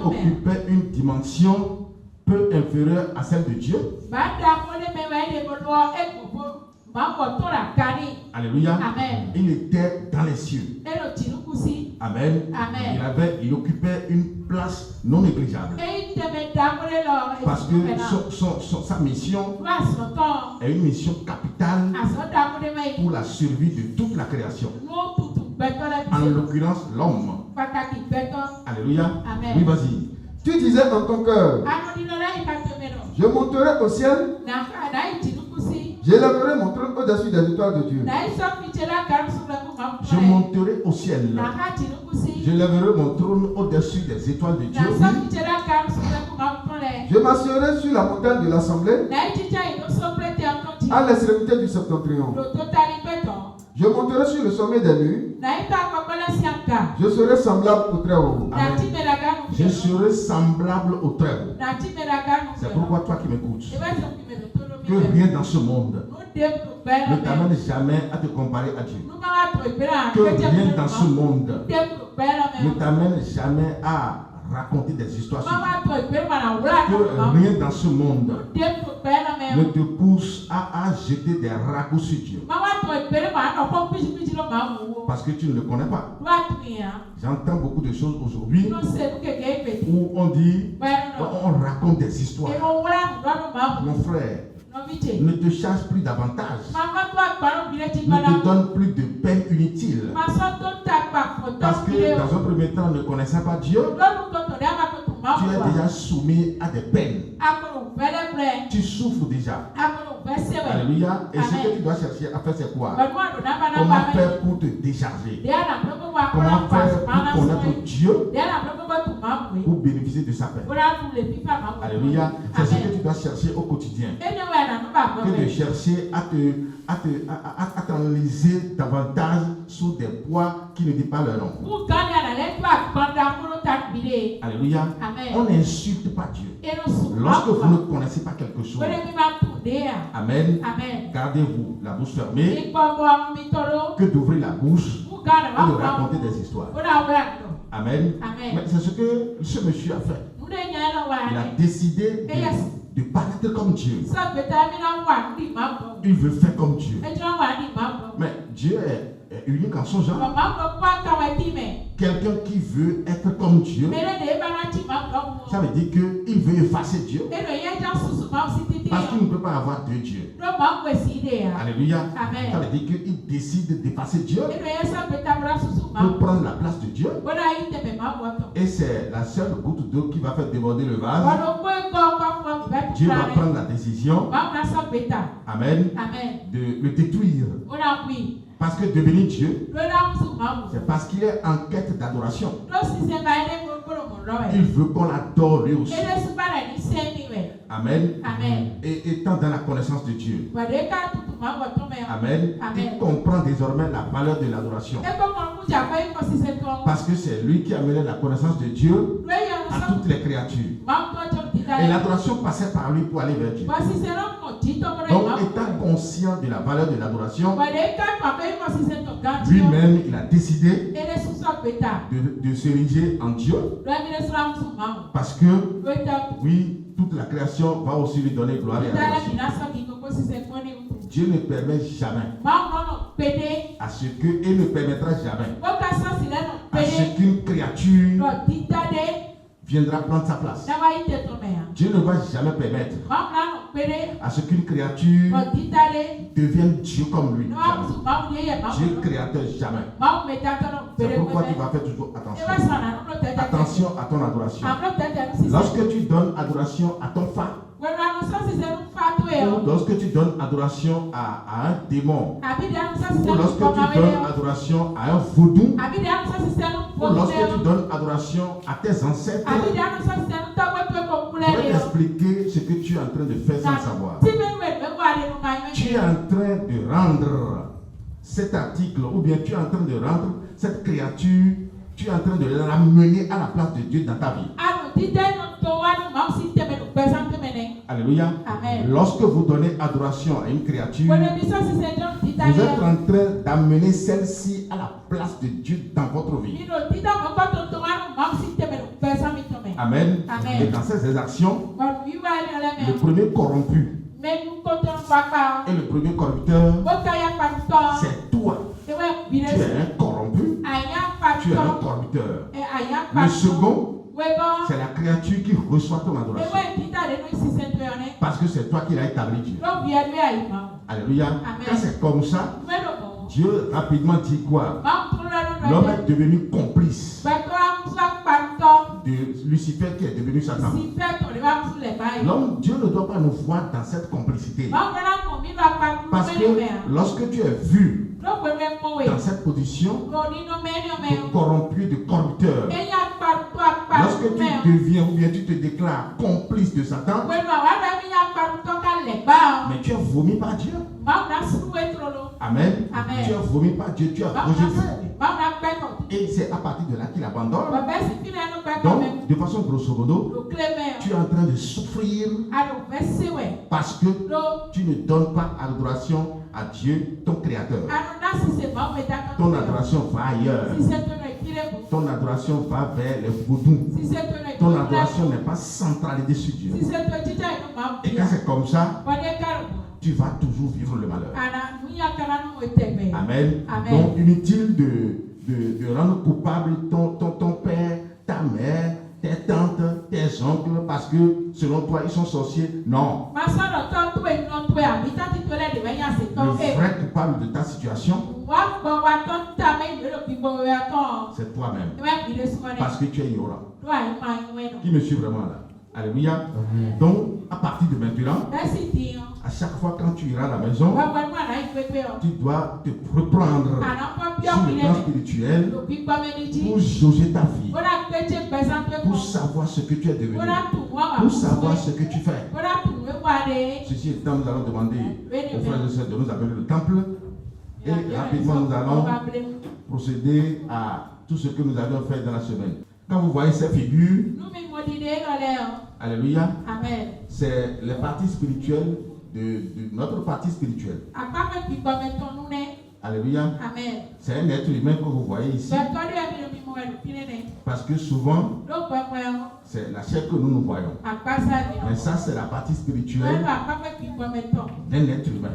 occupait une dimension peu inférieure à celle de Dieu. Alléluia. Amen. Il était dans les cieux. Amen. Amen. Il occupait une place non négligeable. Parce que sa mission est une mission capitale pour la survie de toute la création. En l'occurrence, l'homme. Alléluia. Amen. Oui, vas-y. Tu disais dans ton cœur, je monterai au ciel, j'élèverai mon trône au-dessus des étoiles de Dieu. Je monterai au ciel. Je lèverai mon trône au-dessus des étoiles de Dieu. Je m'asseoirai sur la montagne de l'assemblée, à l'extrémité du septentrion. Je monterai sur le sommet des nues. Je serai semblable au Très-Haut. Je serai semblable au Très-Haut. C'est pourquoi toi qui m'écoutes, que rien dans ce monde ne t'amène jamais à te comparer à Dieu. Que rien dans ce monde ne t'amène jamais à raconter des histoires sur Dieu. Que rien dans ce monde ne te pousse à jeter des ragots sur Dieu. Parce que tu ne le connais pas. J'entends beaucoup de choses aujourd'hui où on dit, on raconte des histoires. Mon frère, ne te charge plus davantage. Ne te donne plus de peine inutile. Parce que dans un premier temps, ne connaissant pas Dieu, tu es déjà soumis à des peines. Tu souffres déjà. Alléluia. Et ce que tu dois chercher à faire, c'est quoi? Comment faire pour te décharger? Comment faire pour connaître Dieu, pour bénéficier de sa paix? Alléluia. C'est ce que tu dois chercher au quotidien. Que de chercher à t'enliser davantage sous des poids qui ne disent pas leur nom. Alléluia. On n'insulte pas Dieu. Lorsque vous ne connaissez pas quelque chose, amen, gardez-vous la bouche fermée que d'ouvrir la bouche et de raconter des histoires. Amen. Mais c'est ce que ce monsieur a fait. Il a décidé de paraître comme Dieu. Il veut faire comme Dieu. Mais Dieu est unique en son genre. Quelqu'un qui veut être comme Dieu, ça veut dire qu'il veut effacer Dieu. Parce qu'il ne peut pas avoir deux dieux. Alléluia. Ça veut dire qu'il décide d'effacer Dieu pour prendre la place de Dieu. Et c'est la seule goutte d'eau qui va faire déborder le vase. Dieu va prendre la décision, amen, de le détruire. Parce que devenir Dieu, c'est parce qu'il est en quête d'adoration. Il veut qu'on l'adore lui aussi. Amen. Et étant dans la connaissance de Dieu, amen, il comprend désormais la valeur de l'adoration. Parce que c'est lui qui a mené la connaissance de Dieu à toutes les créatures. Et l'adoration passait par lui pour aller vers Dieu. Donc, étant conscient de la valeur de l'adoration, lui-même, il a décidé de s'ériger en Dieu. Parce que, oui, toute la création va aussi lui donner gloire et adoration. Dieu ne permet jamais à ce que, et ne permettra jamais à ce qu'une créature viendra prendre sa place. Dieu ne va jamais permettre à ce qu'une créature devienne Dieu comme lui. Jamais. Dieu créateur, jamais. C'est pourquoi tu vas faire toujours attention. Attention à ton adoration. Lorsque tu donnes adoration à ton phare, ou lorsque tu donnes adoration à un démon, ou lorsque tu donnes adoration à un vaudou, ou lorsque tu donnes adoration à tes ancêtres, je vais t'expliquer ce que tu es en train de faire sans savoir. Tu es en train de rendre cet article, ou bien tu es en train de rendre cette créature, tu es en train de l'amener à la place de Dieu dans ta vie. Alléluia. Amen. Lorsque vous donnez adoration à une créature, vous êtes en train d'amener celle-ci à la place de Dieu dans votre vie. Amen. Et dans ces actions, le premier corrompu et le premier corrupteur, c'est toi. Tu es un corrompu, tu es un corrupteur. Le second, c'est la créature qui reçoit ton adoration. Parce que c'est toi qui l'as établi, Dieu. Alléluia. Quand c'est comme ça, Dieu rapidement dit quoi? L'homme est devenu complice de Lucifer qui est devenu Satan. L'homme, Dieu ne doit pas nous voir dans cette complicité. Parce que lorsque tu es vu dans cette position de corrompu, de corrupteur. Lorsque tu deviens ou bien tu te déclares complice de Satan, mais tu es vomi par Dieu. Amen. Tu es vomi par Dieu, tu as rejeté. Et c'est à partir de là qu'il abandonne. Donc, de façon grosso modo, tu es en train de souffrir parce que tu ne donnes pas adoration à Dieu, ton créateur. Ton adoration va ailleurs. Ton adoration va vers les vaudous. Ton adoration n'est pas centralisée sur Dieu. Et quand c'est comme ça, tu vas toujours vivre le malheur. Amen. Donc, inutile de rendre coupable ton père, ta mère, tes tantes, tes oncles, parce que selon toi, ils sont sorciers. Non. Le vrai coupable de ta situation, c'est toi-même. Parce que tu es ignorant. Qui me suit vraiment là? Alléluia. Donc, à partir de maintenant, à chaque fois quand tu iras à la maison, tu dois te reprendre sur le plan spirituel pour jauger ta vie, pour savoir ce que tu es devenu, pour savoir ce que tu fais. Ceci étant, nous allons demander aux frères et sœurs de nous amener le temple et rapidement nous allons procéder à tout ce que nous avions fait dans la semaine. Quand vous voyez ces figures, alléluia, c'est les parties spirituelles de notre partie spirituelle. Alléluia. C'est un être humain que vous voyez ici. Parce que souvent, c'est la chair que nous voyons. Mais ça, c'est la partie spirituelle d'un être humain.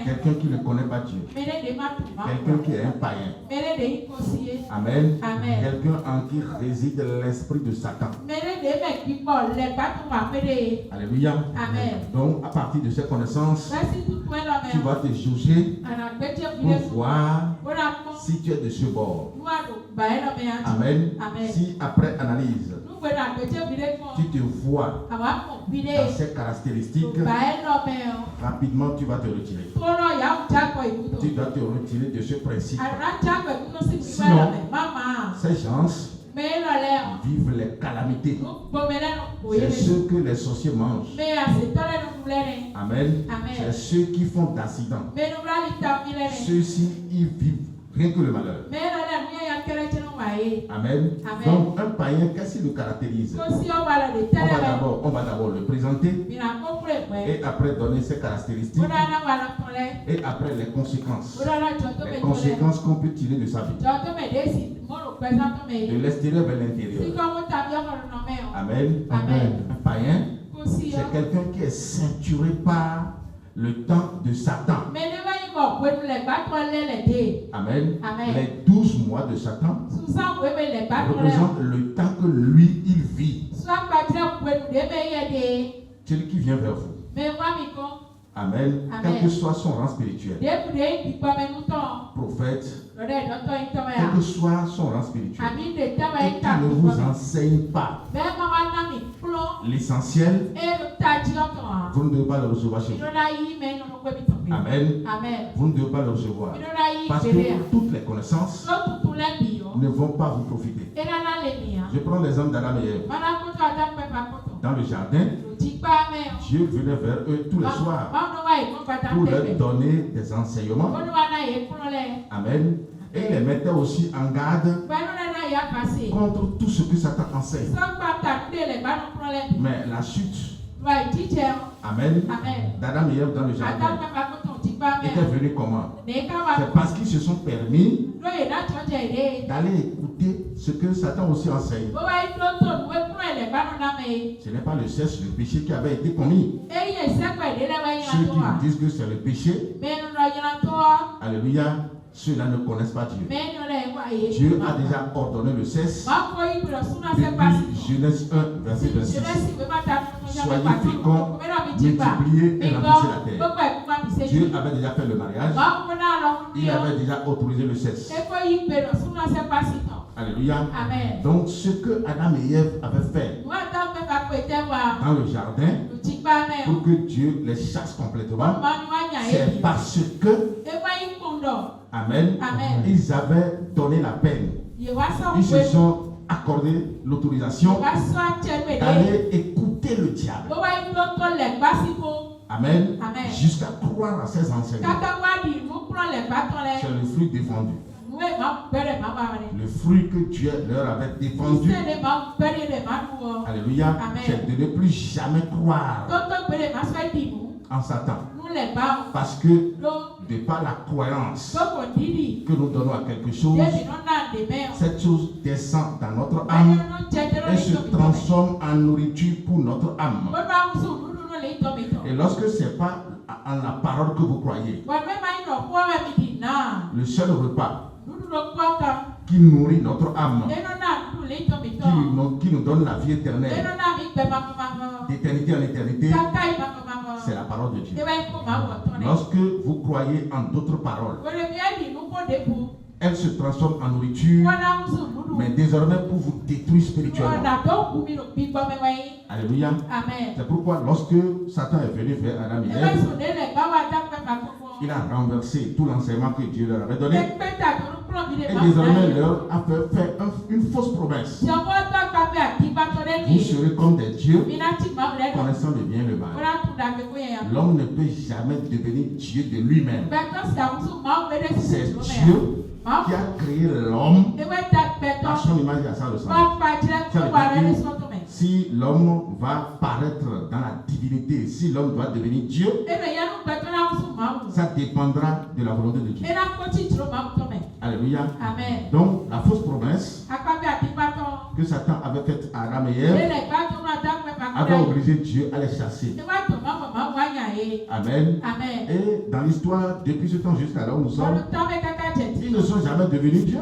Quelqu'un qui ne connaît pas Dieu. Quelqu'un qui est un païen. Amen. Quelqu'un en qui réside l'esprit de Satan. Alléluia. Donc, à partir de ces connaissances, tu vas te juger pour voir si tu es de ce bord. Amen. Si après analyse, tu te vois dans ces caractéristiques, rapidement tu vas te retirer. Tu dois te retirer de ce principe. Sinon, ces gens vivent les calamités. C'est ceux que les sorciers mangent. Amen. C'est ceux qui font d'accidents. Ceux-ci, ils vivent rien que le malheur. Amen. Donc, un païen, qu'est-ce qui le caractérise? On va d'abord le présenter et après donner ses caractéristiques et après les conséquences. Les conséquences qu'on peut tirer de sa vie. De l'extérieur vers l'intérieur. Amen. Un païen, c'est quelqu'un qui est ceinturé par le temps de Satan. Amen. Les 12 mois de Satan représentent le temps que lui, il vit. Celui qui vient vers vous. Amen. Quel que soit son rang spirituel. Prophète. Quel que soit son rang spirituel. Et qui ne vous enseigne pas l'essentiel, vous ne devez pas le recevoir chez vous. Amen. Vous ne devez pas le recevoir. Parce que toutes les connaissances ne vont pas vous profiter. Je prends l'exemple d'Adam et Ève. Dans le jardin, Dieu venait vers eux tous les soirs pour leur donner des enseignements. Amen. Et il les mettait aussi en garde contre tout ce que Satan enseigne. Mais la chute, amen, d'Adam et Ève dans le jardin était venue comment? C'est parce qu'ils se sont permis d'aller écouter ce que Satan aussi enseigne. Ce n'est pas le sexe, le péché qui avait été commis. Ceux qui nous disent que c'est le péché, alléluia, ceux-là ne connaissent pas Dieu. Dieu a déjà ordonné le cesse depuis Genèse 1, verset 26. Soyez féconds, multipliez et remplissez la terre. Dieu avait déjà fait le mariage. Il avait déjà autorisé le sexe. Alléluia. Donc ce que Adam et Ève avaient fait dans le jardin pour que Dieu les chasse complètement, c'est parce que Amen. Ils avaient donné la peine. Ils se sont accordé l'autorisation d'aller écouter le diable. Amen. Jusqu'à croire à ses enseignements. C'est le fruit défendu. Le fruit que Dieu leur avait défendu. Alléluia. C'est de ne plus jamais croire en Satan. Parce que de par la croyance que nous donnons à quelque chose, cette chose descend dans notre âme et se transforme en nourriture pour notre âme. Et lorsque ce n'est pas en la parole que vous croyez, le seul repas qui nourrit notre âme, qui nous donne la vie éternelle, d'éternité en éternité, c'est la parole de Dieu. Lorsque vous croyez en d'autres paroles, elle se transforme en nourriture, mais désormais pour vous détruire spirituellement. Alléluia. C'est pourquoi lorsque Satan est venu vers Adam et Ève, il a renversé tout l'enseignement que Dieu leur avait donné. Et désormais leur a fait une fausse promesse. Vous serez comme des dieux, connaissant le bien et le mal. L'homme ne peut jamais devenir Dieu de lui-même. C'est Dieu qui a créé l'homme à son image et à sa ressemblance. Si l'homme va paraître dans la divinité, si l'homme doit devenir Dieu, ça dépendra de la volonté de Dieu. Alléluia. Amen. Donc, la fausse promesse que Satan avait faite à Adam et Ève avait obligé Dieu à les chasser. Amen. Et dans l'histoire, depuis ce temps jusqu'à là où nous sommes, ils ne sont jamais devenus Dieu.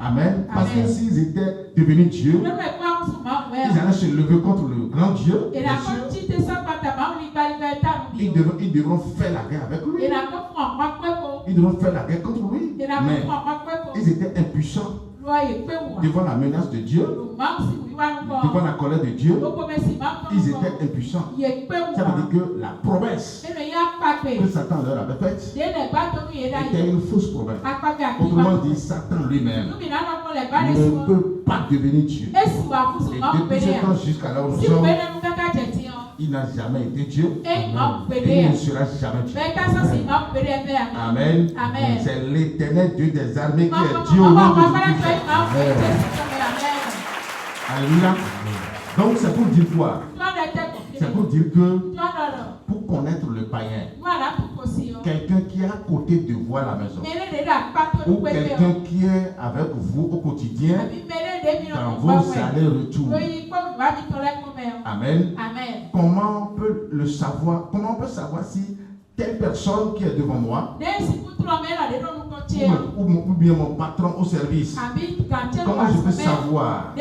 Amen. Parce que s'ils étaient devenus Dieu, ils allaient se lever contre le grand Dieu. Ils devront faire la guerre avec lui. Ils devront faire la guerre contre lui. Mais ils étaient impuissants devant la menace de Dieu, devant la colère de Dieu. Ils étaient impuissants. Ça veut dire que la promesse que Satan leur avait faite était une fausse promesse. Autrement dit, Satan lui-même ne peut pas devenir Dieu. Et depuis ce temps jusqu'à là où nous sommes, il n'a jamais été Dieu et il ne sera jamais Dieu. Amen. C'est l'Éternel Dieu des armées qui est Dieu au nom de Jésus-Christ. Alléluia. Donc c'est pour dire quoi? C'est pour dire que pour connaître le païen, quelqu'un qui est à côté de vous à la maison, ou quelqu'un qui est avec vous au quotidien, dans vos allers-retours. Amen. Comment on peut le savoir? Comment on peut savoir si telle personne qui est devant moi, ou bien mon patron au service, comment je peux savoir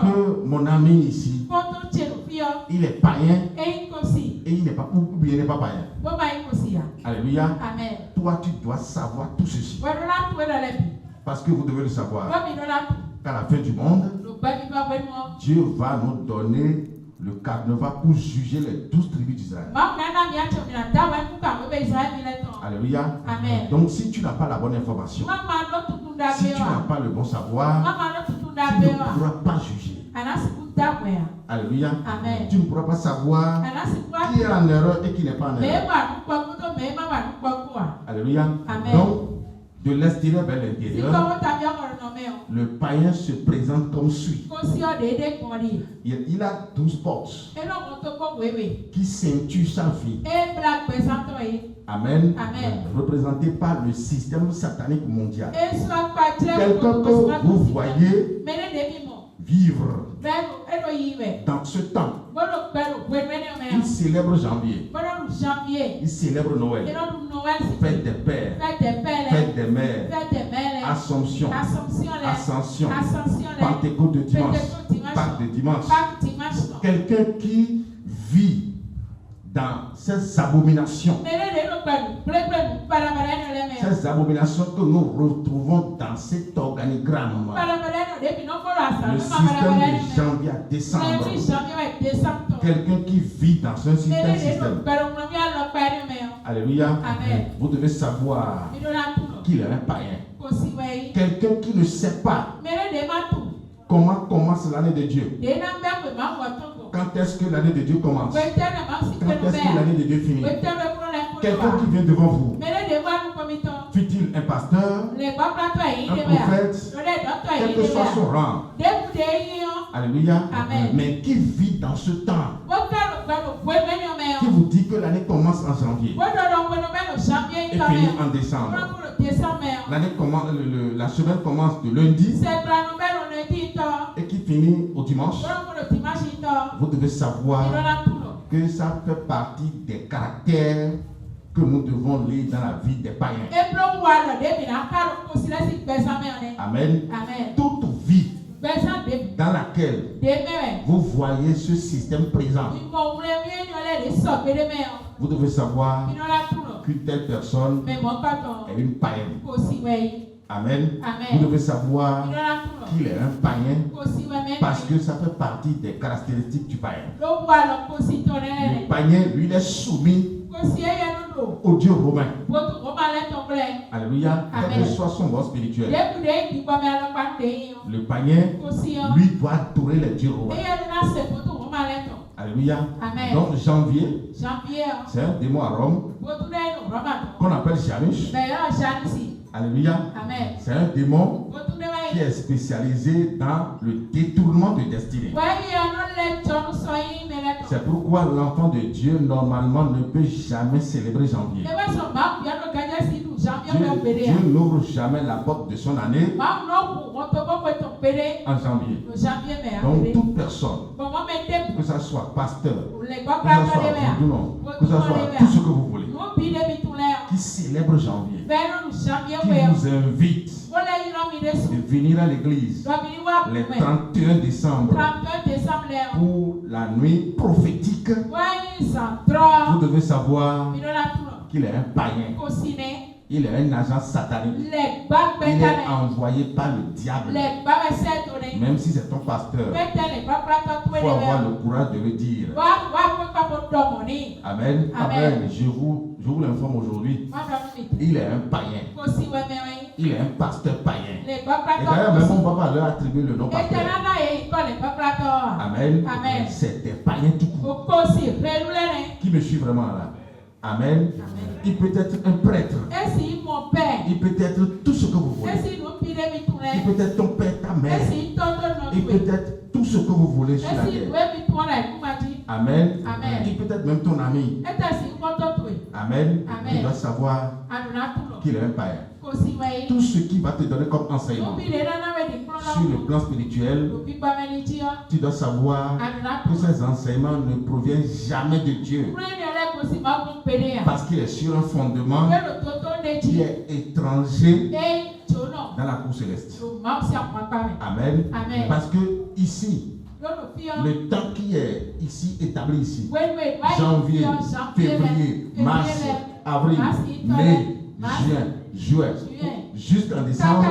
que mon ami ici, il est païen et il n'est pas, ou bien il n'est pas païen? Alléluia. Amen. Toi, tu dois savoir tout ceci. Parce que vous devez le savoir. Qu'à la fin du monde, Dieu va nous donner le carnaval pour juger les 12 tribus d'Israël. Alléluia. Amen. Donc si tu n'as pas la bonne information, si tu n'as pas le bon savoir, tu ne pourras pas juger. Alléluia. Amen. Tu ne pourras pas savoir qui est en erreur et qui n'est pas en erreur. Alléluia. Amen. Donc, de l'extérieur vers l'intérieur, le païen se présente comme suit. Il a 12 portes qui ceinturent sa vie. Amen. Représenté par le système satanique mondial. Quelqu'un que vous voyez vivre dans ce temps. Il célèbre janvier. Il célèbre Noël. Fête des pères. Fête des mères. Assomption. Ascension. Pentecôte de dimanche. Pâques de dimanche. Quelqu'un qui vit dans ces abominations. Ces abominations que nous retrouvons dans cet organigramme. Le système de janvier à décembre. Quelqu'un qui vit dans un système. Alléluia. Amen. Vous devez savoir qu'il est un païen. Quelqu'un qui ne sait pas comment commence l'année de Dieu. Quand est-ce que l'année de Dieu commence? Quand est-ce que l'année de Dieu finit? Quelqu'un qui vient devant vous, fut-il un pasteur, un prophète, quel que soit son rang, alléluia, mais qui vit dans ce temps, qui vous dit que l'année commence en janvier et finit en décembre. L'année commence, la semaine commence de lundi et qui finit au dimanche. Vous devez savoir que ça fait partie des caractères que nous devons lire dans la vie des païens. Amen. Toute vie dans laquelle vous voyez ce système présent, vous devez savoir qu'une telle personne est une païenne. Amen. Vous devez savoir qu'il est un païen parce que ça fait partie des caractéristiques du païen. Le païen, lui, il est soumis au Dieu romain. Alléluia. Quel que soit son rang spirituel. Le païen, lui, doit adorer les dieux romains. Alléluia. Donc janvier, c'est un démon à Rome qu'on appelle Janus. Alléluia. C'est un démon qui est spécialisé dans le détournement de destinée. C'est pourquoi l'enfant de Dieu normalement ne peut jamais célébrer janvier. Dieu n'ouvre jamais la porte de son année en janvier. Donc toute personne, que ce soit pasteur, que ce soit Vaudoulon, que ce soit tout ce que vous voulez, qui célèbre janvier, qui vous invite de venir à l'église le 31 décembre pour la nuit prophétique, vous devez savoir qu'il est un païen. Il est un agent satanique. Il est envoyé par le diable. Même si c'est ton pasteur, il faut avoir le courage de le dire. Amen. Amen. Je vous l'informe aujourd'hui. Il est un païen. Il est un pasteur païen. Et d'ailleurs, même mon papa leur attribue le nom pasteur. Amen. C'est des païens tout court. Qui me suit vraiment là? Amen. Il peut être un prêtre. Il peut être tout ce que vous voulez. Il peut être ton père, ta mère. Il peut être tout ce que vous voulez sur la terre. Amen. Il peut être même ton ami. Amen. Il doit savoir qu'il est un païen. Tout ce qui va te donner comme enseignement sur le plan spirituel, tu dois savoir que ces enseignements ne proviennent jamais de Dieu, parce qu'il est sur un fondement qui est étranger dans la cour céleste. Amen. Parce que ici, le temps qui est ici établi ici, janvier, février, mars, avril, mai, juin, juillet, jusqu'en décembre,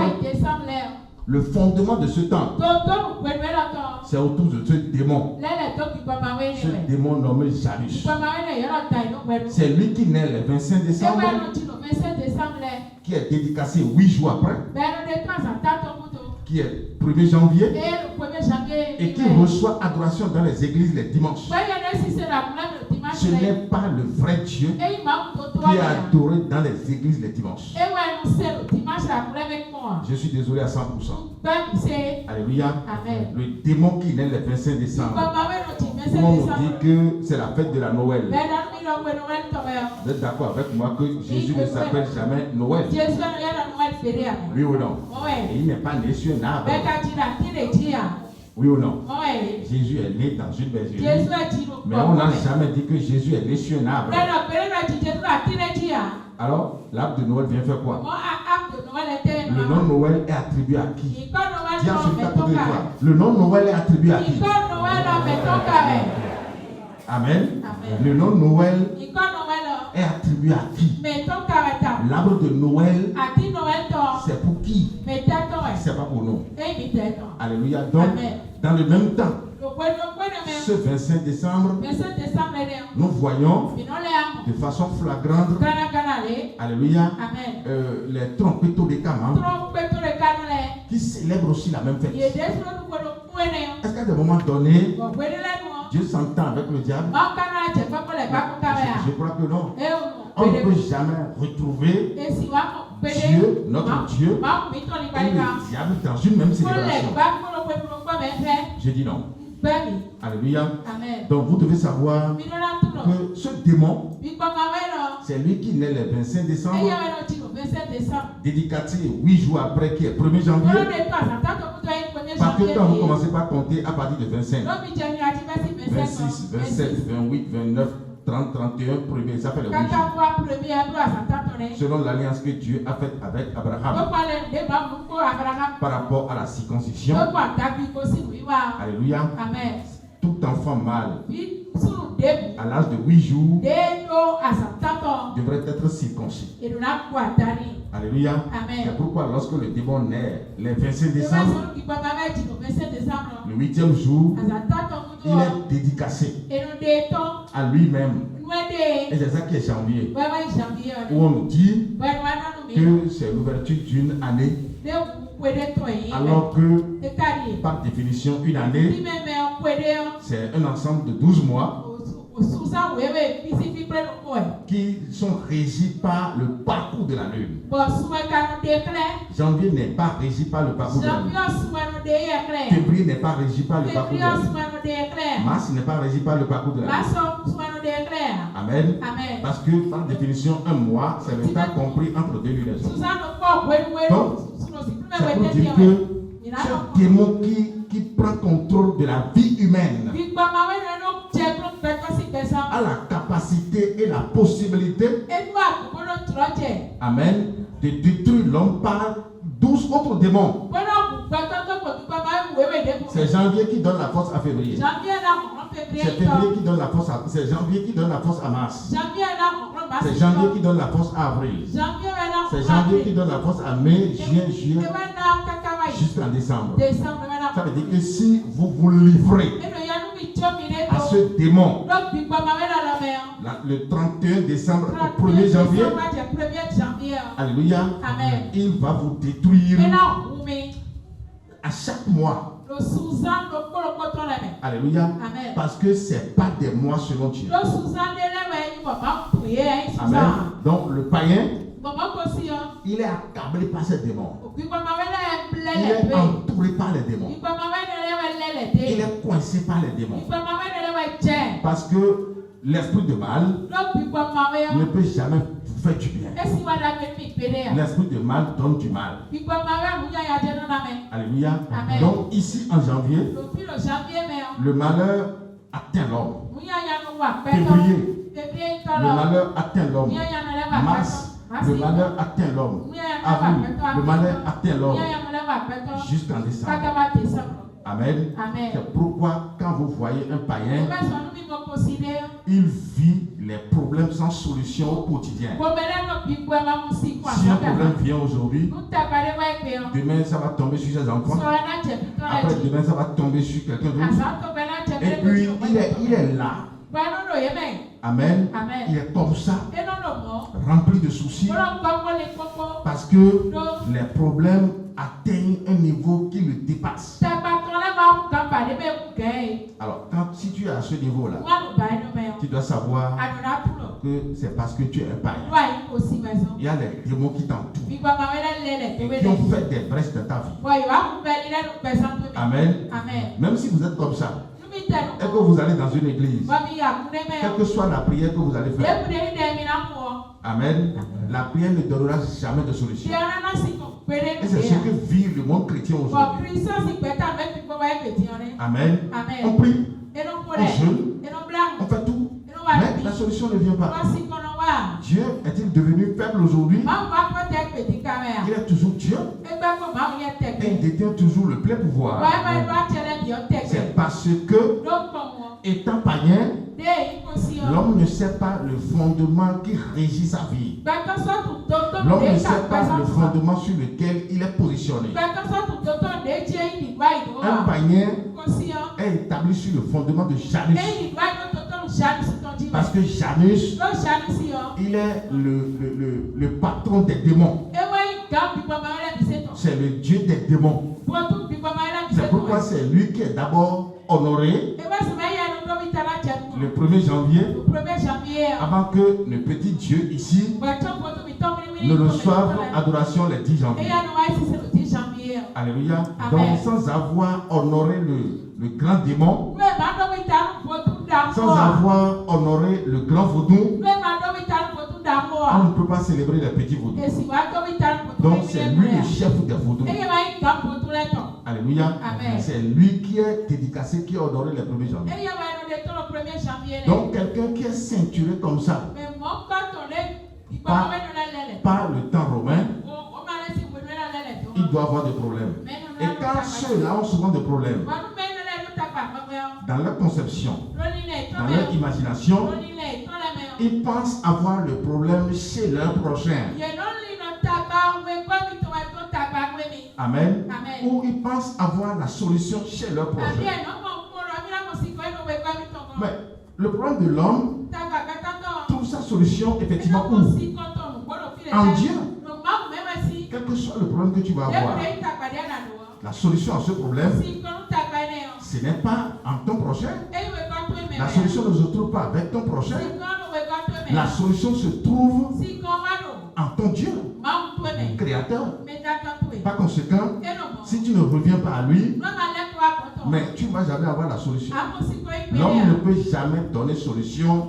le fondement de ce temps, c'est autour de ce démon. Ce démon nommé Janus. C'est lui qui naît le 25 décembre, qui est dédicacé 8 jours après, qui est 1er janvier, et qui reçoit adoration dans les églises les dimanches. Ce n'est pas le vrai Dieu qui est adoré dans les églises les dimanches. Je suis désolé à 100%. Alléluia. Le démon qui naît le 25 décembre, on nous dit que c'est la fête de la Noël. Vous êtes d'accord avec moi que Jésus ne s'appelle jamais Noël? Oui ou non? Et il n'est pas né sur un arbre. Oui ou non? Jésus est né dans une bergerie. Mais on n'a jamais dit que Jésus est né sur un arbre. Alors, l'arbre de Noël vient faire quoi? Le nom Noël est attribué à qui? Dis à celui à côté de toi. Le nom Noël est attribué à qui? Amen. Le nom Noël est attribué à qui? L'arbre de Noël, c'est pour qui? C'est pas pour nous. Alléluia. Donc, dans le même temps, ce 25 décembre, nous voyons de façon flagrante, alléluia, les trompettos des Kama qui célèbrent aussi la même fête. Est-ce qu'à des moments donnés, Dieu s'entend avec le diable? Je crois que non. On ne peut jamais retrouver Dieu, notre Dieu, et le diable dans une même célébration. Je dis non. Alléluia. Donc vous devez savoir que ce démon, c'est lui qui naît le 25 décembre, dédicaté 8 jours après, qui est 1er janvier. Parce que quand vous commencez par compter à partir de 25, 26, 27, 28, 29, 30, 31, 1er, ça fait le 8 jours. Selon l'alliance que Dieu a faite avec Abraham par rapport à la circoncision. Alléluia. Tout enfant mâle à l'âge de 8 jours devrait être circoncis. Alléluia. C'est pourquoi lorsque le démon naît le 25 décembre, le 8e jour, il est dédicacé à lui-même. Et c'est ça qui est janvier, où on nous dit que c'est l'ouverture d'une année, alors que par définition une année c'est un ensemble de 12 mois qui sont régis par le parcours de la lune. Janvier n'est pas régi par le parcours de la lune. Février n'est pas régi par le parcours de la lune. Mars n'est pas régi par le parcours de la lune. Amen. Parce que par définition un mois c'est le temps compris entre deux lunes. Donc c'est pour dire que ce démon qui prend contrôle de la vie humaine a la capacité et la possibilité, amen, de détruire l'homme par 12 autres démons. C'est janvier qui donne la force à février. C'est février qui donne la force à... C'est janvier qui donne la force à mars. C'est janvier qui donne la force à avril. C'est janvier qui donne la force à mai, juin, juillet, jusqu'en décembre. Ça veut dire que si vous vous livrez à ce démon le 31 décembre au 1er janvier, alléluia, il va vous détruire à chaque mois. Alléluia. Parce que ce n'est pas des mois selon Dieu. Amen. Donc le païen, il est accablé par ces démons. Il est entouré par les démons. Il est coincé par les démons. Parce que l'esprit de mal ne peut jamais vous faire du bien. L'esprit de mal donne du mal. Alléluia. Donc ici en janvier, le malheur atteint l'homme. Février, le malheur atteint l'homme. Mars, le malheur atteint l'homme. Avril, le malheur atteint l'homme. Jusqu'en décembre. Amen. C'est pourquoi quand vous voyez un païen, il vit les problèmes sans solution au quotidien. Si un problème vient aujourd'hui, demain ça va tomber sur ses enfants. Après demain ça va tomber sur quelqu'un d'autre. Et puis il est là. Amen. Il est comme ça, rempli de soucis, parce que les problèmes atteignent un niveau qui le dépasse. Alors, si tu es à ce niveau-là, tu dois savoir que c'est parce que tu es un païen. Il y a les démons qui t'entourent et qui ont fait des brèches dans ta vie. Amen. Même si vous êtes comme ça, et que vous allez dans une église, quelle que soit la prière que vous allez faire, amen, la prière ne donnera jamais de solution. Et c'est ce que vit le monde chrétien aujourd'hui. Amen. On prie, on jeûne, on fait tout, mais la solution ne vient pas. Dieu est-il devenu faible aujourd'hui? Il est toujours Dieu et il détient toujours le plein pouvoir. C'est parce que, étant païen, l'homme ne sait pas le fondement qui régit sa vie. L'homme ne sait pas le fondement sur lequel il est positionné. Un païen est est établi sur le fondement de Janus. Parce que Janus, il est le patron des démons. C'est le dieu des démons. C'est pourquoi c'est lui qui est d'abord honoré le 1er janvier, avant que le petit Dieu ici ne reçoive adoration le 10 janvier. Alléluia. Donc sans avoir honoré le grand démon, sans avoir honoré le grand vaudou, on ne peut pas célébrer les petits vaudous. Donc c'est lui le chef des vaudous. Alléluia. C'est lui qui est dédicacé, qui est honoré le 1er janvier. Donc quelqu'un qui est ceinturé comme ça, par le temps romain, il doit avoir des problèmes. Et quand ceux-là ont souvent des problèmes, dans leur conception, dans leur imagination, ils pensent avoir le problème chez leur prochain. Amen. Ou ils pensent avoir la solution chez leur prochain. Mais le problème de l'homme trouve sa solution effectivement où? En Dieu. Quel que soit le problème que tu vas avoir, la solution à ce problème, ce n'est pas en ton prochain. La solution ne se trouve pas avec ton prochain. La solution se trouve en ton Dieu, créateur. Par conséquent, si tu ne reviens pas à lui, mais tu ne vas jamais avoir la solution. L'homme ne peut jamais donner solution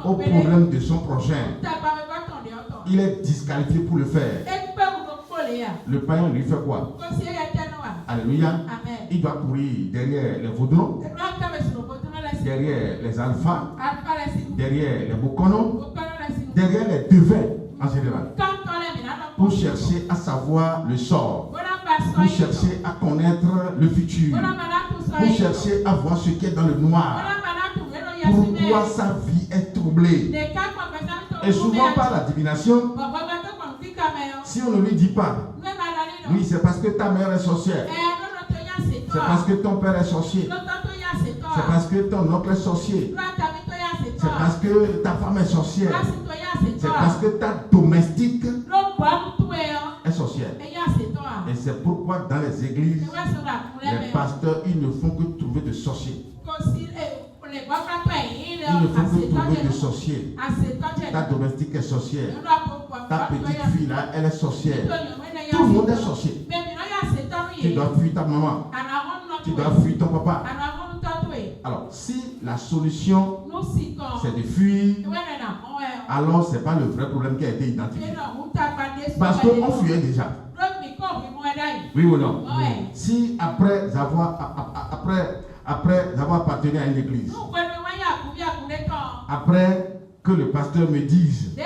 au problème de son prochain. Il est disqualifié pour le faire. Le païen lui fait quoi? Alléluia. Il doit courir derrière les vaudrons, derrière les alphas, derrière les bokonos, derrière les devins en général, pour chercher à savoir le sort, pour chercher à connaître le futur, pour chercher à voir ce qui est dans le noir, pourquoi sa vie est troublée. Et souvent par la divination, si on ne lui dit pas, oui, c'est parce que ta mère est sorcière, c'est parce que ton père est sorcier, c'est parce que ton oncle est sorcier, c'est parce que ta femme est sorcière, c'est parce que ta domestique est sorcière. Et c'est pourquoi dans les églises, les pasteurs, ils ne font que trouver de sorciers. Il ne faut que trouver des sorciers. Ta domestique est sorcière. Ta petite fille là, elle est sorcière. Tout le monde est sorcier. Tu dois fuir ta maman. Tu dois fuir ton papa. Alors, si la solution c'est de fuir, alors ce n'est pas le vrai problème qui a été identifié. Parce qu'on fuyait déjà. Oui ou non? Si après avoir appartenu à une église, après que le pasteur me dise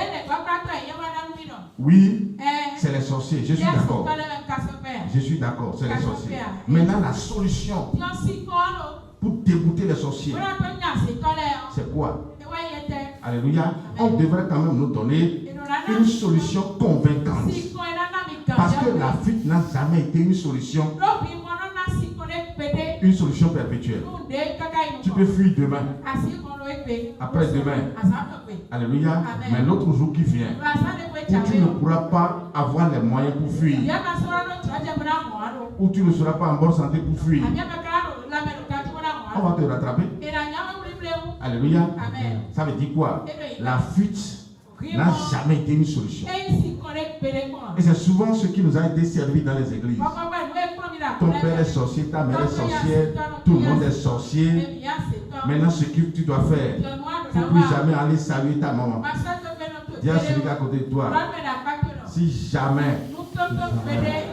oui, c'est les sorciers, je suis d'accord. Je suis d'accord, c'est les sorciers. Maintenant, la solution pour débouter les sorciers, c'est quoi? Alléluia. On devrait quand même nous donner une solution convaincante. Parce que la fuite n'a jamais été une solution perpétuelle. Tu peux fuir demain, après-demain. Alléluia. Mais l'autre jour qui vient, où tu ne pourras pas avoir les moyens pour fuir, où tu ne seras pas en bonne santé pour fuir, on va te rattraper. Alléluia. Ça veut dire quoi? La fuite n'a jamais été une solution. Et c'est souvent ce qui nous a été servi dans les églises. Ton père est sorcier, ta mère est sorcière, tout le monde est sorcier. Maintenant, ce que tu dois faire, il ne faut plus jamais aller saluer ta maman. Dis à celui à côté de toi, si jamais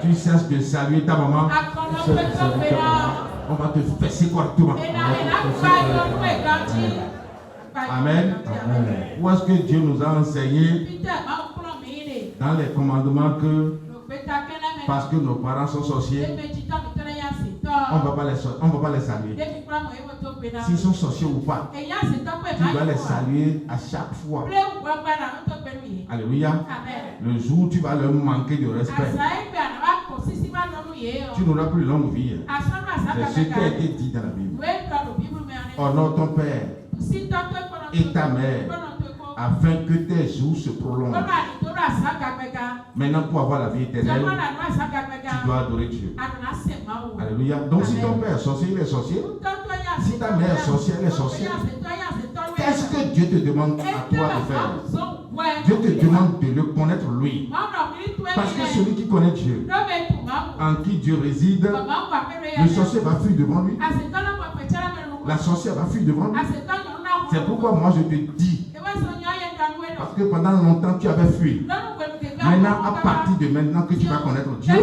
tu cesses de saluer ta maman, on va te fesser correctement. Amen. Où est-ce que Dieu nous a enseigné dans les commandements que parce que nos parents sont sorciers, on ne va pas les saluer. S'ils sont sorciers ou pas, tu dois les saluer à chaque fois. Alléluia. Le jour où tu vas leur manquer de respect, Tu n'auras plus longue vie. C'est ce qui a été dit dans la Bible. Honore ton père et ta mère, afin que tes jours se prolongent. Maintenant, pour avoir la vie éternelle, tu dois adorer Dieu. Alléluia. Donc, si ton père est sorcier, il est sorcier. Si ta mère est sorcière, elle est sorcière. Qu'est-ce que Dieu te demande à toi de faire? Dieu te demande de le connaître lui. Parce que celui qui connaît Dieu, en qui Dieu réside, le sorcier va fuir devant lui. La sorcière va fuir devant lui. C'est pourquoi moi je te dis, parce que pendant longtemps tu avais fui. Maintenant, à partir de maintenant que tu vas connaître Dieu,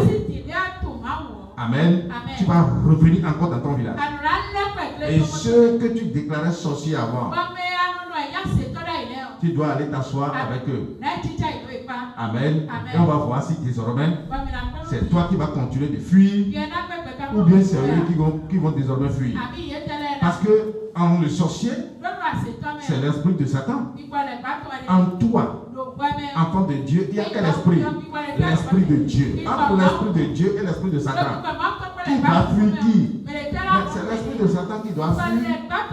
Amen, tu vas revenir encore dans ton village. Et ceux que tu déclarais sorciers avant, tu dois aller t'asseoir avec eux. Amen. Et on va voir si désormais c'est toi qui vas continuer de fuir ou bien c'est eux qui vont désormais fuir. Parce que en le sorcier, c'est l'esprit de Satan. En toi, enfant de Dieu, il y a quel esprit? L'esprit de Dieu. Entre l'esprit de Dieu et l'esprit de Satan, qui va fuir qui? C'est l'esprit de Satan qui doit fuir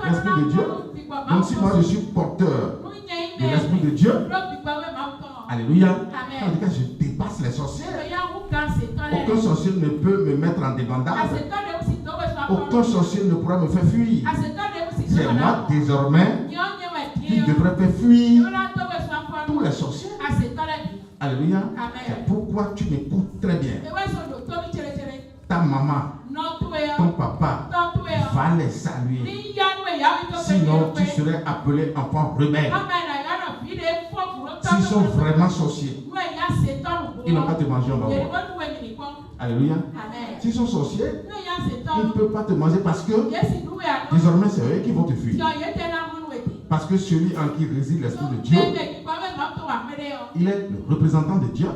l'esprit de Dieu. Donc si moi je suis porteur de l'esprit de Dieu, alléluia, en tout cas je dépasse les sorciers. Aucun sorcier ne peut me mettre en débandade. Aucun sorcier ne pourra me faire fuir. C'est moi désormais qui devrais faire fuir tous les sorciers. Alléluia. C'est pourquoi tu m'écoutes très bien. Ta maman, ton papa va les saluer. Sinon, tu serais appelé enfant rebelle. S'ils sont vraiment sorciers, ils n'ont pas te manger en bas. Alléluia. S'ils sont sorciers, ils ne peuvent pas te manger parce que désormais c'est eux qui vont te fuir. Parce que celui en qui réside l'esprit de Dieu, il est le représentant de Dieu.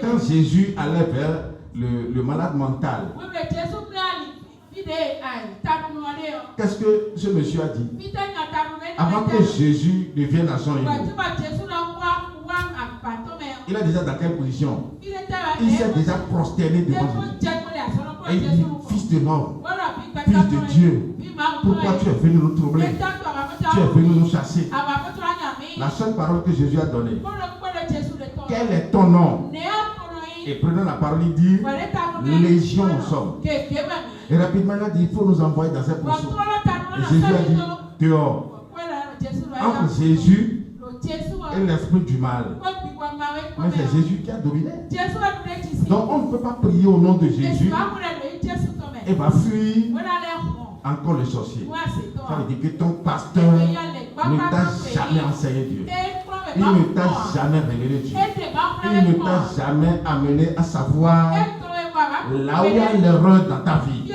Quand Jésus allait vers le malade mental, qu'est-ce que ce monsieur a dit? Avant que Jésus ne vienne à son niveau, il est déjà dans quelle position? Il s'est déjà prosterné devant Jésus. Et il dit, fils de l'homme, fils de Dieu, pourquoi tu es venu nous troubler? Tu es venu nous chasser. La seule parole que Jésus a donnée, quel est ton nom? Et prenant la parole, il dit, légion nous sommes. Et rapidement, il a dit, il faut nous envoyer dans cette position. Et Jésus a dit, dehors. Entre Jésus et l'esprit du mal. Mais c'est Jésus qui a dominé. Donc on ne peut pas prier au nom de Jésus et va fuir encore le sorcier. Ça veut dire que ton pasteur ne t'a jamais enseigné Dieu. Il ne t'a jamais révélé Dieu. Il ne t'a jamais amené à savoir là où il y a l'erreur dans ta vie.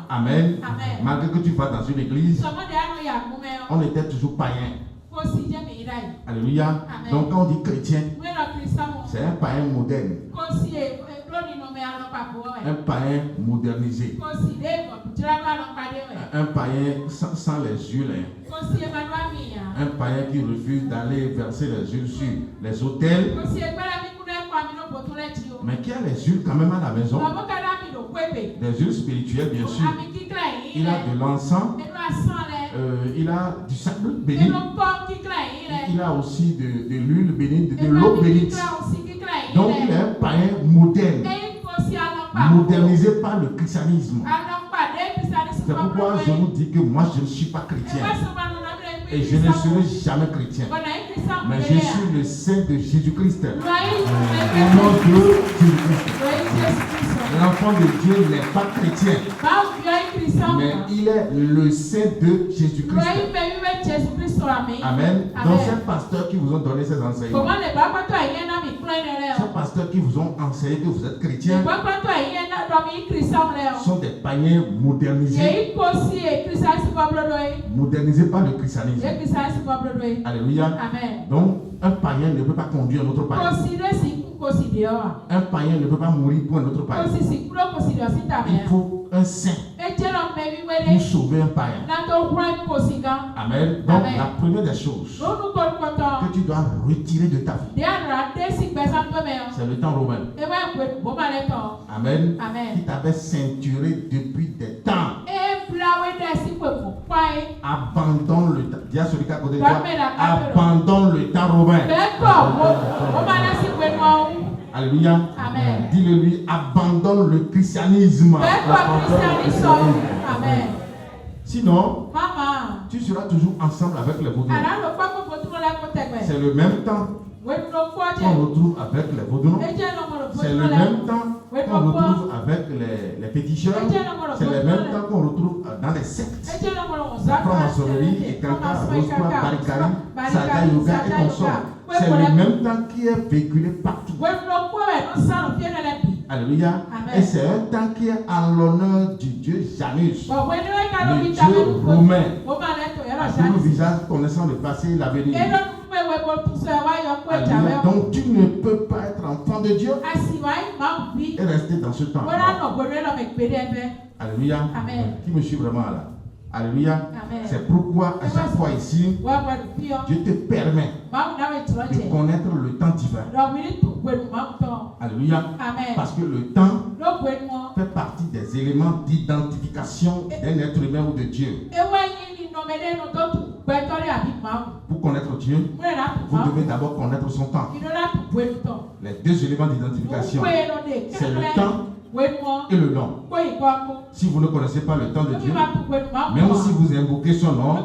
Amen. Malgré que tu vas dans une église, on était toujours païen. Alléluia. Donc quand on dit chrétien, c'est un païen moderne. Un païen modernisé. Un païen sans les yeux. Un païen qui refuse d'aller verser les yeux sur les autels. Mais qui a les huiles quand même à la maison. Des huiles spirituelles bien sûr. Il a de l'encens. Il a du sable béni. Il a aussi de l'huile bénite, de l'eau bénite. Donc il est un païen moderne. Modernisé par le christianisme. C'est pourquoi je vous dis que moi je ne suis pas chrétien. Et je ne serai jamais chrétien. Mais je suis le saint de Jésus-Christ. Au nom de Jésus-Christ. L'enfant de Dieu n'est pas chrétien. Mais il est le saint de Jésus-Christ. Amen. Donc ces pasteurs qui vous ont donné ces enseignements, ces pasteurs qui vous ont enseigné que vous êtes chrétiens, sont des païens modernisés. Modernisés par le christianisme. Alléluia. Donc un païen ne peut pas conduire un autre païen. Un païen ne peut pas mourir pour un autre païen. Il faut un saint pour sauver un païen. Amen. Donc la première des choses que tu dois retirer de ta vie, c'est le temps romain. Amen. Qui t'avait ceinturé depuis des temps. Abandonne le temps. Dis à celui qui est à côté de toi, abandonne le temps romain. Alléluia. Dis-le lui, abandonne le christianisme. Amen. Sinon, tu seras toujours ensemble avec les vaudous. C'est le même temps qu'on retrouve avec les vaudous. C'est le même temps qu'on retrouve avec les péticheurs. C'est le même temps qu'on retrouve dans les sectes. La franc-maçonnerie et Kanka, Roscoe, Barikari, Saga Yoga et consorts. C'est le même temps qui est véhiculé partout. Alléluia. Et c'est un temps qui est en l'honneur du Dieu Janus, le Dieu romain, à tout le visage connaissant le passé et l'avenir. Alléluia. Donc tu ne peux pas être enfant de Dieu et rester dans ce temps. Alléluia. Qui me suit vraiment là? Alléluia. C'est pourquoi à chaque fois ici, Dieu te permet de connaître le temps divin. Alléluia. Parce que le temps fait partie des éléments d'identification d'un être humain ou de Dieu. Pour connaître Dieu, vous devez d'abord connaître son temps. Les deux éléments d'identification, c'est le temps et le nom. Si vous ne connaissez pas le temps de Dieu, même si vous invoquez son nom,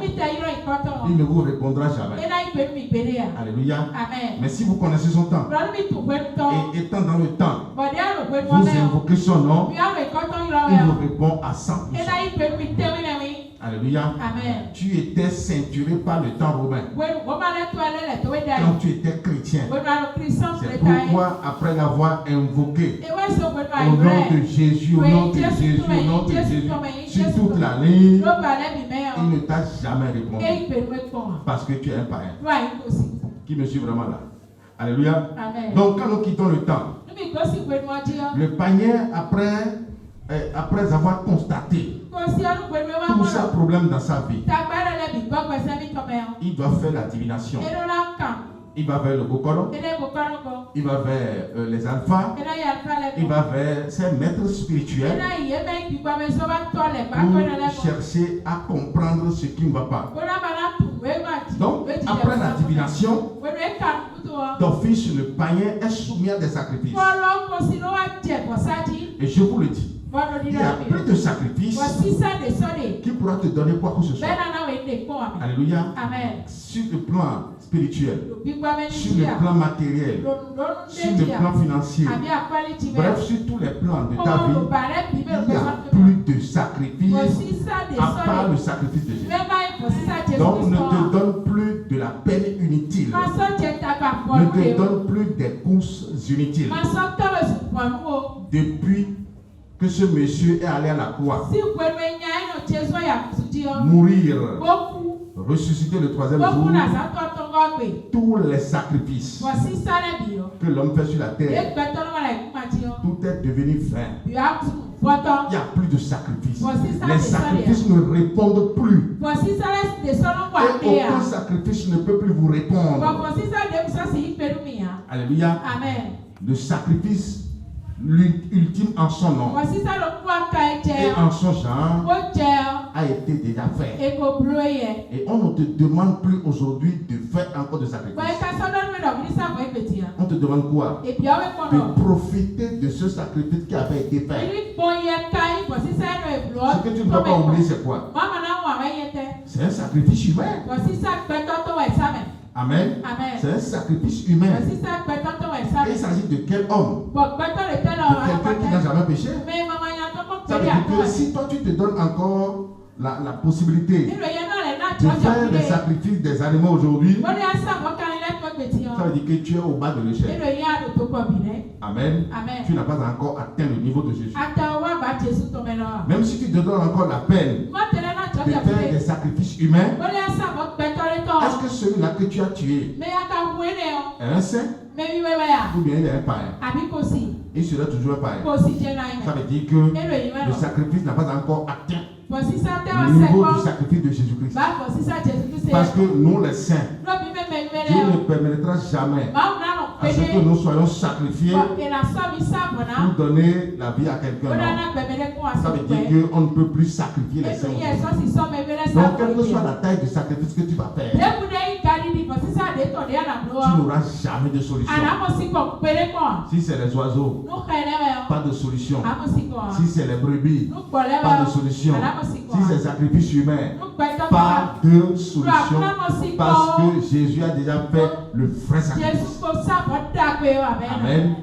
il ne vous répondra jamais. Alléluia. Mais si vous connaissez son temps et étant dans le temps, vous invoquez son nom, il vous répond à 100%. Alléluia. Tu étais ceinturé par le temps romain quand tu étais chrétien. C'est pourquoi après l'avoir invoqué au nom de Jésus, au nom de Jésus, au nom de Jésus, sur toute la ligne, il ne t'a jamais répondu parce que tu es un païen. Qui me suit vraiment là? Alléluia. Donc quand nous quittons le temps, le païen après avoir constaté tous ces problèmes dans sa vie, il doit faire la divination. Il va vers le Gokoro, il va vers les alphas, il va vers ses maîtres spirituels pour chercher à comprendre ce qui ne va pas. Donc, après la divination, d'office, le païen est soumis à des sacrifices. Et je vous le dis, il y a plus de sacrifices qui pourra te donner quoi que ce soit. Alléluia. Sur le plan spirituel, sur le plan matériel, sur le plan financier, bref, sur tous les plans de ta vie, il n'y a plus de sacrifices à part le sacrifice de Jésus. Donc ne te donne plus de la peine inutile, ne te donne plus des courses inutiles. Depuis que ce monsieur est allé à la croix, mourir, ressusciter le troisième jour, tous les sacrifices que l'homme fait sur la terre, tout est devenu vain. Il n'y a plus de sacrifices. Les sacrifices ne répondent plus. Et aucun sacrifice ne peut plus vous répondre. Alléluia. Le sacrifice l'ultime en son nom et en son genre a été déjà fait. Et on ne te demande plus aujourd'hui de faire encore de sacrifices. On te demande quoi? De profiter de ce sacrifice qui avait été fait. Ce que tu ne dois pas oublier, c'est quoi? C'est un sacrifice humain. Amen. C'est un sacrifice humain. Et il s'agit de quel homme? De quelqu'un qui n'a jamais péché. Ça veut dire que si toi tu te donnes encore la possibilité de faire des sacrifices des animaux aujourd'hui, ça veut dire que tu es au bas de l'échelle. Amen. Tu n'as pas encore atteint le niveau de Jésus. Même si tu te donnes encore la peine de faire des sacrifices humains, est-ce que celui-là que tu as tué est un saint ou bien il est un païen. Il sera toujours un païen. Ça veut dire que le sacrifice n'a pas encore atteint le niveau du sacrifice de Jésus-Christ. Parce que nous les saints, Dieu ne permettra jamais à ce que nous soyons sacrifiés pour donner la vie à quelqu'un. Ça veut dire qu'on ne peut plus sacrifier les saints. Donc, quelle que soit la taille du sacrifice que tu vas faire, tu n'auras jamais de solution. Si c'est les oiseaux, pas de solution. Si c'est les brebis, pas de solution. Si c'est sacrifice humain, pas de solution. Parce que Jésus a déjà fait le vrai sacrifice. Amen.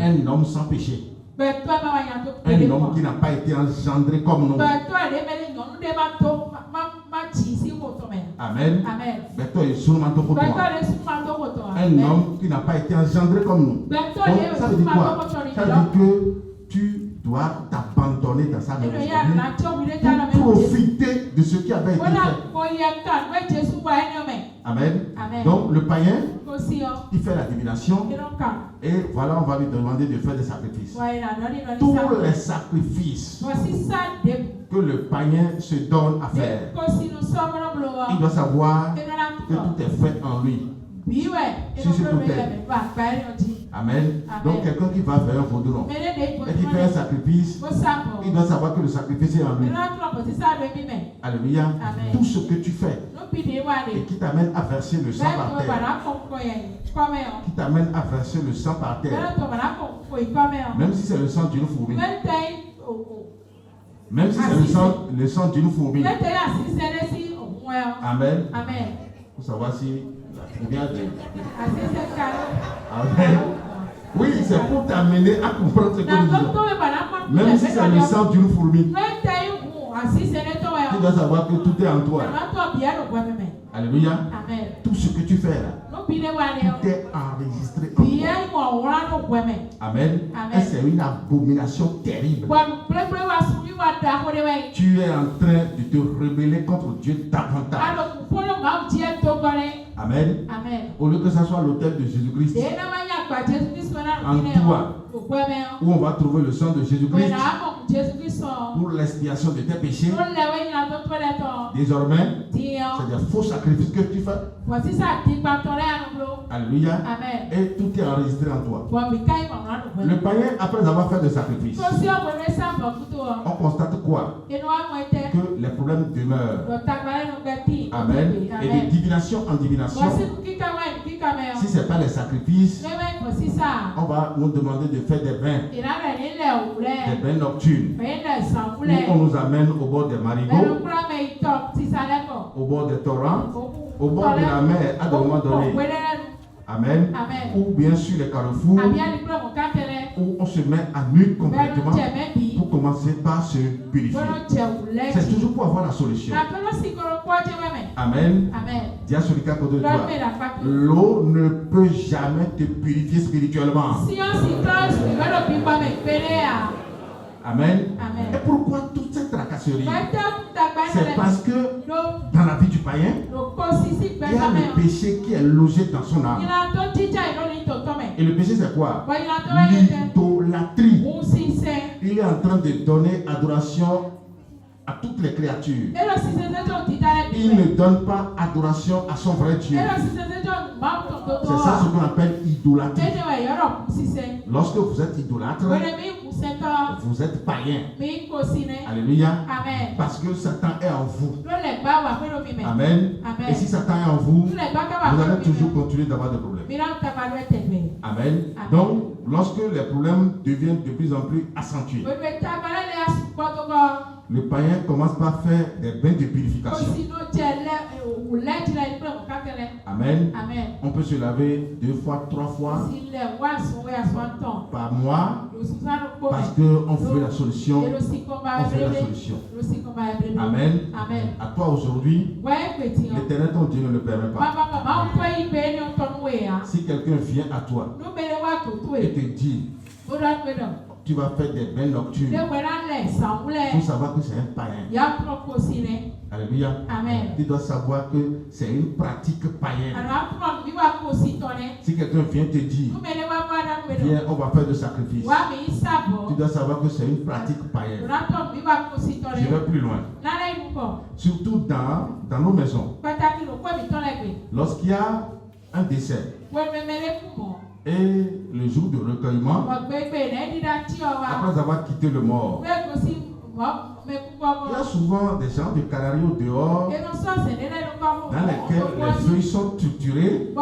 Un homme sans péché. Un homme qui n'a pas été engendré comme nous. Amen. Un homme qui n'a pas été engendré comme nous. Donc, ça veut dire quoi? Ça veut dire que tu dois t'abandonner dans sa maison pour profiter de ce qui avait été fait. Amen. Donc le païen, il fait la divination et voilà, on va lui demander de faire des sacrifices. Tous les sacrifices que le païen se donne à faire, il doit savoir que tout est fait en lui. Si c'est tout est. Amen. Donc quelqu'un qui va faire un vaudron et qui fait un sacrifice, il doit savoir que le sacrifice est en lui. Alléluia. Tout ce que tu fais et qui t'amène à verser le sang par terre, qui t'amène à verser le sang par terre, même si c'est le sang d'une fourmi, même si c'est le sang d'une fourmi. Amen. Pour savoir si la fourmi Amen. Oui, c'est pour t'amener à comprendre ce que nous disons. Même si c'est le sang d'une fourmi, tu dois savoir que tout est en toi. Alléluia. Tout ce que tu fais là, tout est enregistré en toi. Amen. Et c'est une abomination terrible. Tu es en train de te rebeller contre Dieu davantage. Amen. Au lieu que ce soit l'autel de Jésus-Christ en toi, où on va trouver le sang de Jésus-Christ pour l'expiation de tes péchés. Désormais, c'est des faux sacrifices que tu fais. Alléluia. Et tout est enregistré en toi. Le païen, après avoir fait des sacrifices, on constate quoi? Que les problèmes demeurent. Amen. Et de divination en divination, si ce n'est pas les sacrifices, on va nous demander de faire des bains nocturnes, où on nous amène au bord des marigots, au bord des torrents, au bord de la mer à des moments donnés. Amen. Ou bien sur les carrefours, où on se met à nu complètement pour commencer par se purifier. C'est toujours pour avoir la solution. Amen. Dis à celui qui est à côté de toi, l'eau ne peut jamais te purifier spirituellement. Amen. Et pourquoi toute cette tracasserie? C'est parce que dans la vie du païen, il y a le péché qui est logé dans son âme. Et le péché c'est quoi? L'idolâtrie. Il est en train de donner adoration à toutes les créatures. Il ne donne pas adoration à son vrai Dieu. C'est ça ce qu'on appelle idolâtrie. Lorsque vous êtes idolâtre, vous êtes païen. Alléluia. Parce que Satan est en vous. Amen. Et si Satan est en vous, vous allez toujours continuer d'avoir des problèmes. Amen. Donc, lorsque les problèmes deviennent de plus en plus accentués, le païen commence par faire des bains de purification. Amen. On peut se laver 2 fois, 3 fois par mois parce qu'on veut la solution. On veut la solution. Amen. À toi aujourd'hui, l'Éternel ton Dieu ne le permet pas. Si quelqu'un vient à toi et te dit, tu vas faire des bains nocturnes, il faut savoir que c'est un païen. Alléluia. Amen. Tu dois savoir que c'est une pratique païenne. Si quelqu'un vient te dire, viens, on va faire de sacrifice, tu dois savoir que c'est une pratique païenne. Je vais plus loin. Surtout dans nos maisons. Lorsqu'il y a un décès et le jour de recueillement, après avoir quitté le mort, il y a souvent des gens de canaries dehors dans lesquels les feuilles sont structurées.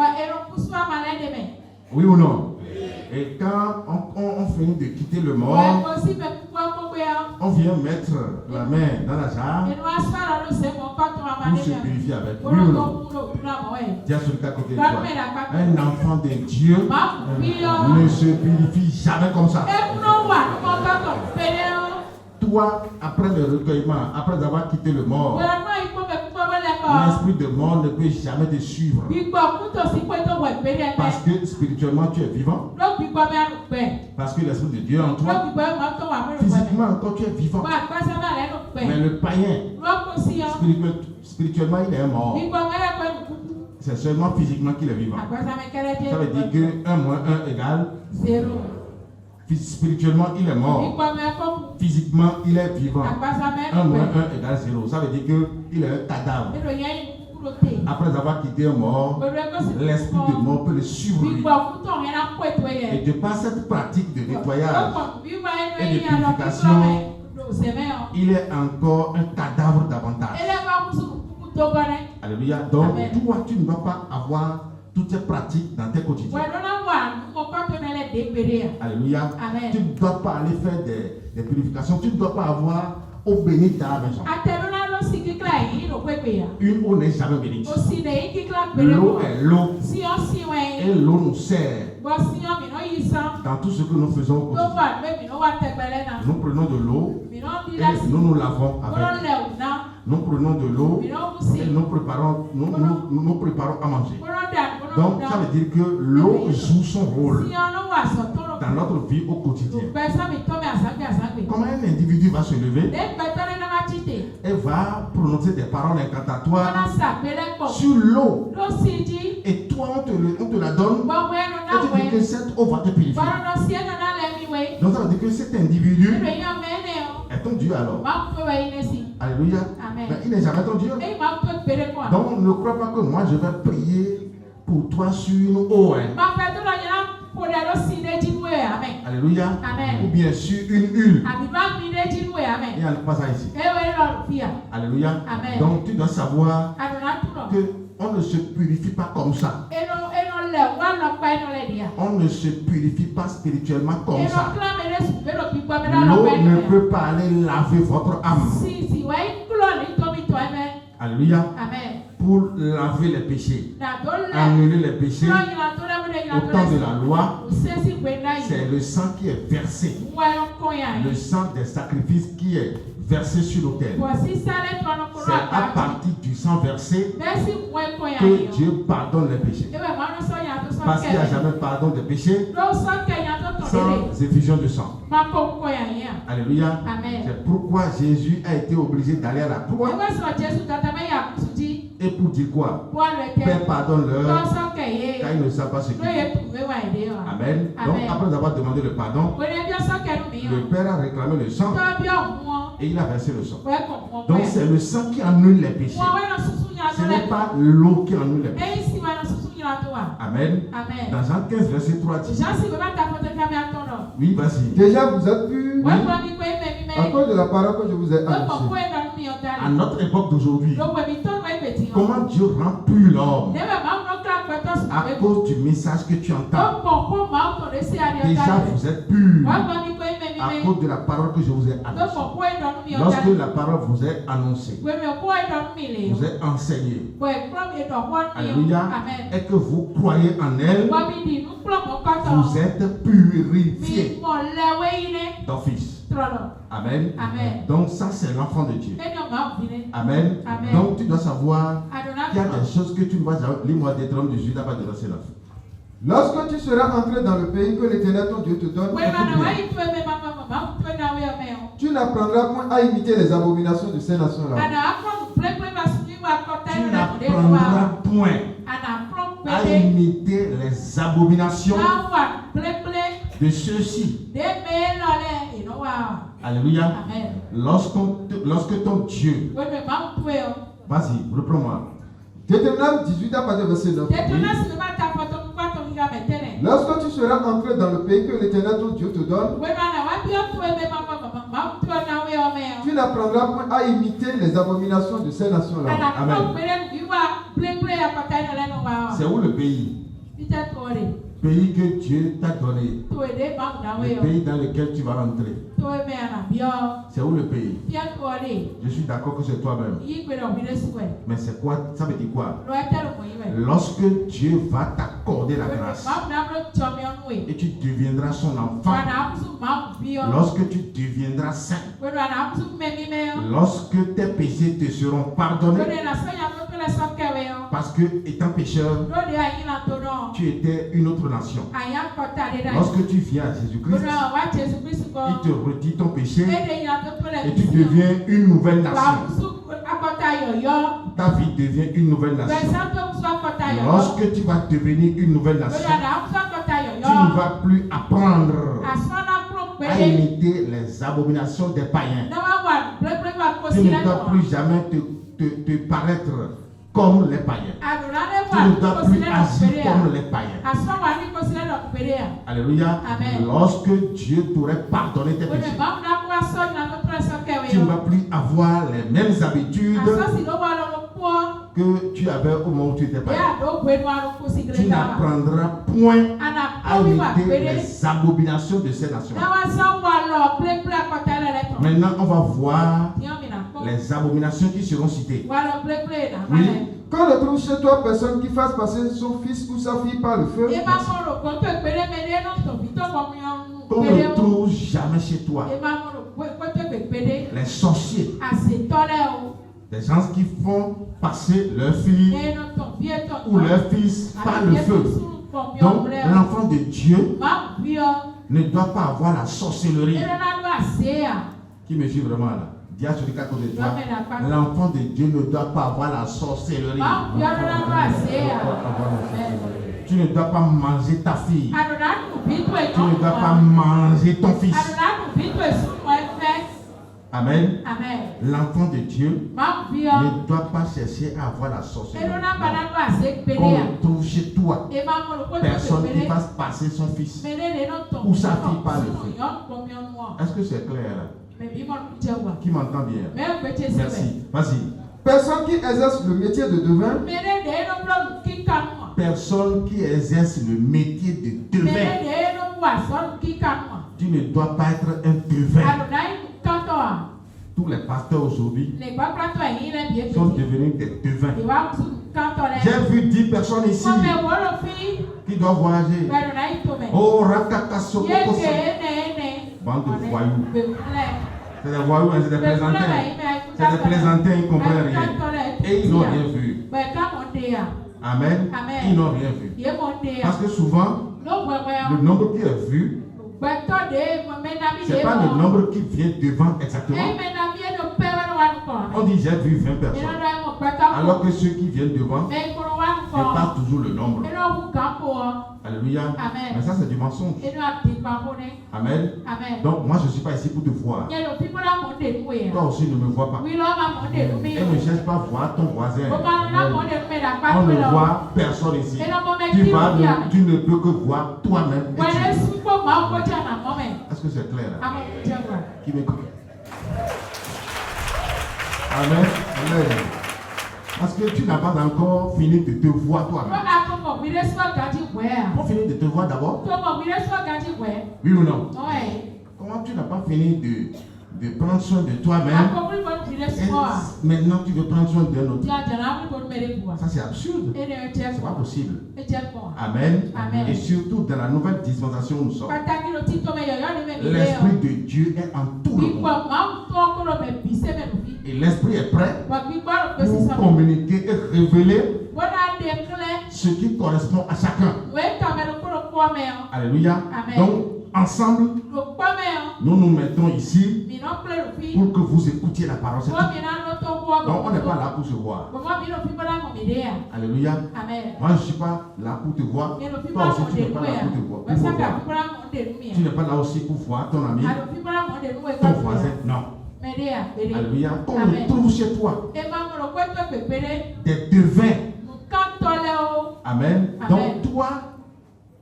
Oui ou non? Et quand on finit de quitter le mort, on vient mettre la main dans la jarre pour se purifier avec. Oui ou non? Dis à celui qui est à côté de toi. Un enfant de Dieu ne se purifie jamais comme ça. Toi, après le recueillement, après avoir quitté le mort, l'esprit de mort ne peut jamais te suivre. Parce que spirituellement tu es vivant. Parce que l'esprit de Dieu est en toi. Physiquement encore tu es vivant. Mais le païen, spirituellement il est mort. C'est seulement physiquement qu'il est vivant. Ça veut dire que 1 moins 1 égale 0. Spirituellement, il est mort. Physiquement, il est vivant. 1 moins 1 égale 0. Ça veut dire qu'il est un cadavre. Après avoir quitté un mort, l'esprit de mort peut le suivre. Et de par cette pratique de nettoyage et de purification, il est encore un cadavre davantage. Alléluia. Donc, toi, tu ne vas pas avoir toutes ces pratiques dans tes quotidiens. Alléluia. Amen. Tu ne dois pas aller faire des purifications. Tu ne dois pas avoir eau bénite dans la maison. Une eau n'est jamais bénite. L'eau est l'eau. Et l'eau nous sert dans tout ce que nous faisons au quotidien. Nous prenons de l'eau et nous nous lavons avec. Nous prenons de l'eau et nous préparons à manger. Donc ça veut dire que l'eau joue son rôle dans notre vie au quotidien. Comment un individu va se lever et va prononcer des paroles incantatoires sur l'eau, et toi on te la donne, et tu dis que cette eau va te purifier. Donc ça veut dire que cet individu est ton Dieu alors. Alléluia. Mais il n'est jamais ton Dieu. Donc ne crois pas que moi je vais prier pour toi sur une eau. Alléluia. Amen. Ou bien sur une huile. Il n'y a pas ça ici. Alléluia. Amen. Donc tu dois savoir qu'on ne se purifie pas comme ça. On ne se purifie pas spirituellement comme ça. L'eau ne peut pas aller laver votre âme. Alléluia. Amen. Pour laver les péchés, annuler les péchés. Au temps de la loi, c'est le sang qui est versé. Le sang des sacrifices qui est versé sur l'autel. C'est à partir du sang versé que Dieu pardonne les péchés. Parce qu'il n'y a jamais pardon des péchés sans effusion de sang. Alléluia. C'est pourquoi Jésus a été obligé d'aller à la croix. Et pour dire quoi? Père, pardonne-leur, car ils ne savent pas ce qu'ils font. Amen. Donc, après avoir demandé le pardon, le Père a réclamé le sang et il a versé le sang. Donc, c'est le sang qui annule les péchés. Ce n'est pas l'eau qui annule les péchés. Amen. Dans Jean 15, verset 3, dit. Oui, vas-y. Déjà, vous êtes purs à cause de la parole que je vous ai annoncée. À notre époque d'aujourd'hui, comment Dieu rend pur l'homme? À cause du message que tu entends. Déjà, vous êtes purs à cause de la parole que je vous ai annoncée. Lorsque la parole vous est annoncée, vous êtes enseigné, alléluia, et que vous croyez en elle, vous êtes purifiés d'office. Amen. Donc ça c'est l'enfant de Dieu. Amen. Donc tu dois savoir qu'il y a des choses que tu ne vas jamais. Lis-moi Deutéronome 18 à partir de verset 9. Lorsque tu seras entré dans le pays que l'Éternel ton Dieu te donne, tu n'apprendras point à imiter les abominations de ces nations-là. Tu n'apprendras point à imiter les abominations de ceux-ci. Alléluia. Lorsque ton Dieu, vas-y, reprends-moi. Deutéronome 18 à partir du verset 9. Lorsque tu seras entré dans le pays que l'Éternel ton Dieu te donne, tu n'apprendras point à imiter les abominations de ces nations-là. Amen. C'est où le pays? Pays que Dieu t'a donné. Le pays dans lequel tu vas entrer. C'est où le pays? Je suis d'accord que c'est toi-même. Mais c'est quoi? Ça veut dire quoi? Lorsque Dieu va t'accorder la grâce et tu deviendras son enfant, lorsque tu deviendras saint, lorsque tes péchés te seront pardonnés, parce que étant pécheur, tu étais une autre nation. Lorsque tu viens à Jésus-Christ, il te retire ton péché et tu deviens une nouvelle nation. Ta vie devient une nouvelle nation. Lorsque tu vas devenir une nouvelle nation, tu ne vas plus apprendre à imiter les abominations des païens. Tu ne dois plus jamais te paraître comme les païens. Tu ne dois plus agir comme les païens. Alléluia. Lorsque Dieu t'aurait pardonné tes péchés, tu ne vas plus avoir les mêmes habitudes que tu avais au moment où tu étais païen. Tu n'apprendras point à imiter les abominations de ces nations. Maintenant, on va voir les abominations qui seront citées. Oui. Quand on trouve chez toi personne qui fasse passer son fils ou sa fille par le feu, qu'on ne trouve jamais chez toi les sorciers, des gens qui font passer leur fille ou leur fils par le feu. Donc l'enfant de Dieu ne doit pas avoir la sorcellerie. Qui me suit vraiment là? Dis à celui qui est à côté de toi, l'enfant de Dieu ne doit pas avoir la sorcellerie. Tu ne dois pas manger ta fille. Tu ne dois pas manger ton fils. Amen. L'enfant de Dieu ne doit pas chercher à avoir la sorcellerie. On trouve chez toi personne qui fasse passer son fils ou sa fille par le feu. Est-ce que c'est clair là? Qui m'entend bien? Merci. Vas-y. Personne qui exerce le métier de devin. Personne qui exerce le métier de devin. Tu ne dois pas être un devin. Tous les pasteurs aujourd'hui sont devenus des devins. J'ai vu 10 personnes ici qui doivent voyager. Oh, Rakakaso. Bande de voyous. C'est des voyous, c'est des plaisantins. C'est des plaisantins, ils ne comprennent rien. Et ils n'ont rien vu. Amen. Ils n'ont rien vu. Parce que souvent, le nombre qui est vu, ce n'est pas le nombre qui vient devant exactement. On dit j'ai vu 20 personnes. Alors que ceux qui viennent devant, ce n'est pas toujours le nombre. Alléluia. Mais ça c'est du mensonge. Amen. Donc moi je ne suis pas ici pour te voir. Toi aussi ne me vois pas. Et ne cherche pas à voir ton voisin. On ne voit personne ici. Tu ne peux que voir toi-même. Est-ce que c'est clair? Qui m'écoute? Amen. Amen. Parce que tu n'as pas encore fini de te voir toi-même. Pour finir de te voir d'abord. Oui ou non? Comment tu n'as pas fini de prendre soin de toi-même? Maintenant tu veux prendre soin d'un autre. Ça c'est absurde. C'est pas possible. Amen. Et surtout dans la nouvelle dispensation où nous sommes. L'Esprit de Dieu est en tout le monde. Et l'Esprit est prêt pour communiquer et révéler ce qui correspond à chacun. Alléluia. Donc, ensemble, nous nous mettons ici pour que vous écoutiez la parole. Donc, on n'est pas là pour se voir. Alléluia. Moi, je ne suis pas là pour te voir. Toi aussi, tu n'es pas là pour te voir. Tu n'es pas là aussi pour voir ton ami, ton voisin. Non. Alléluia. On le trouve chez toi. Des devins. Amen. Donc, toi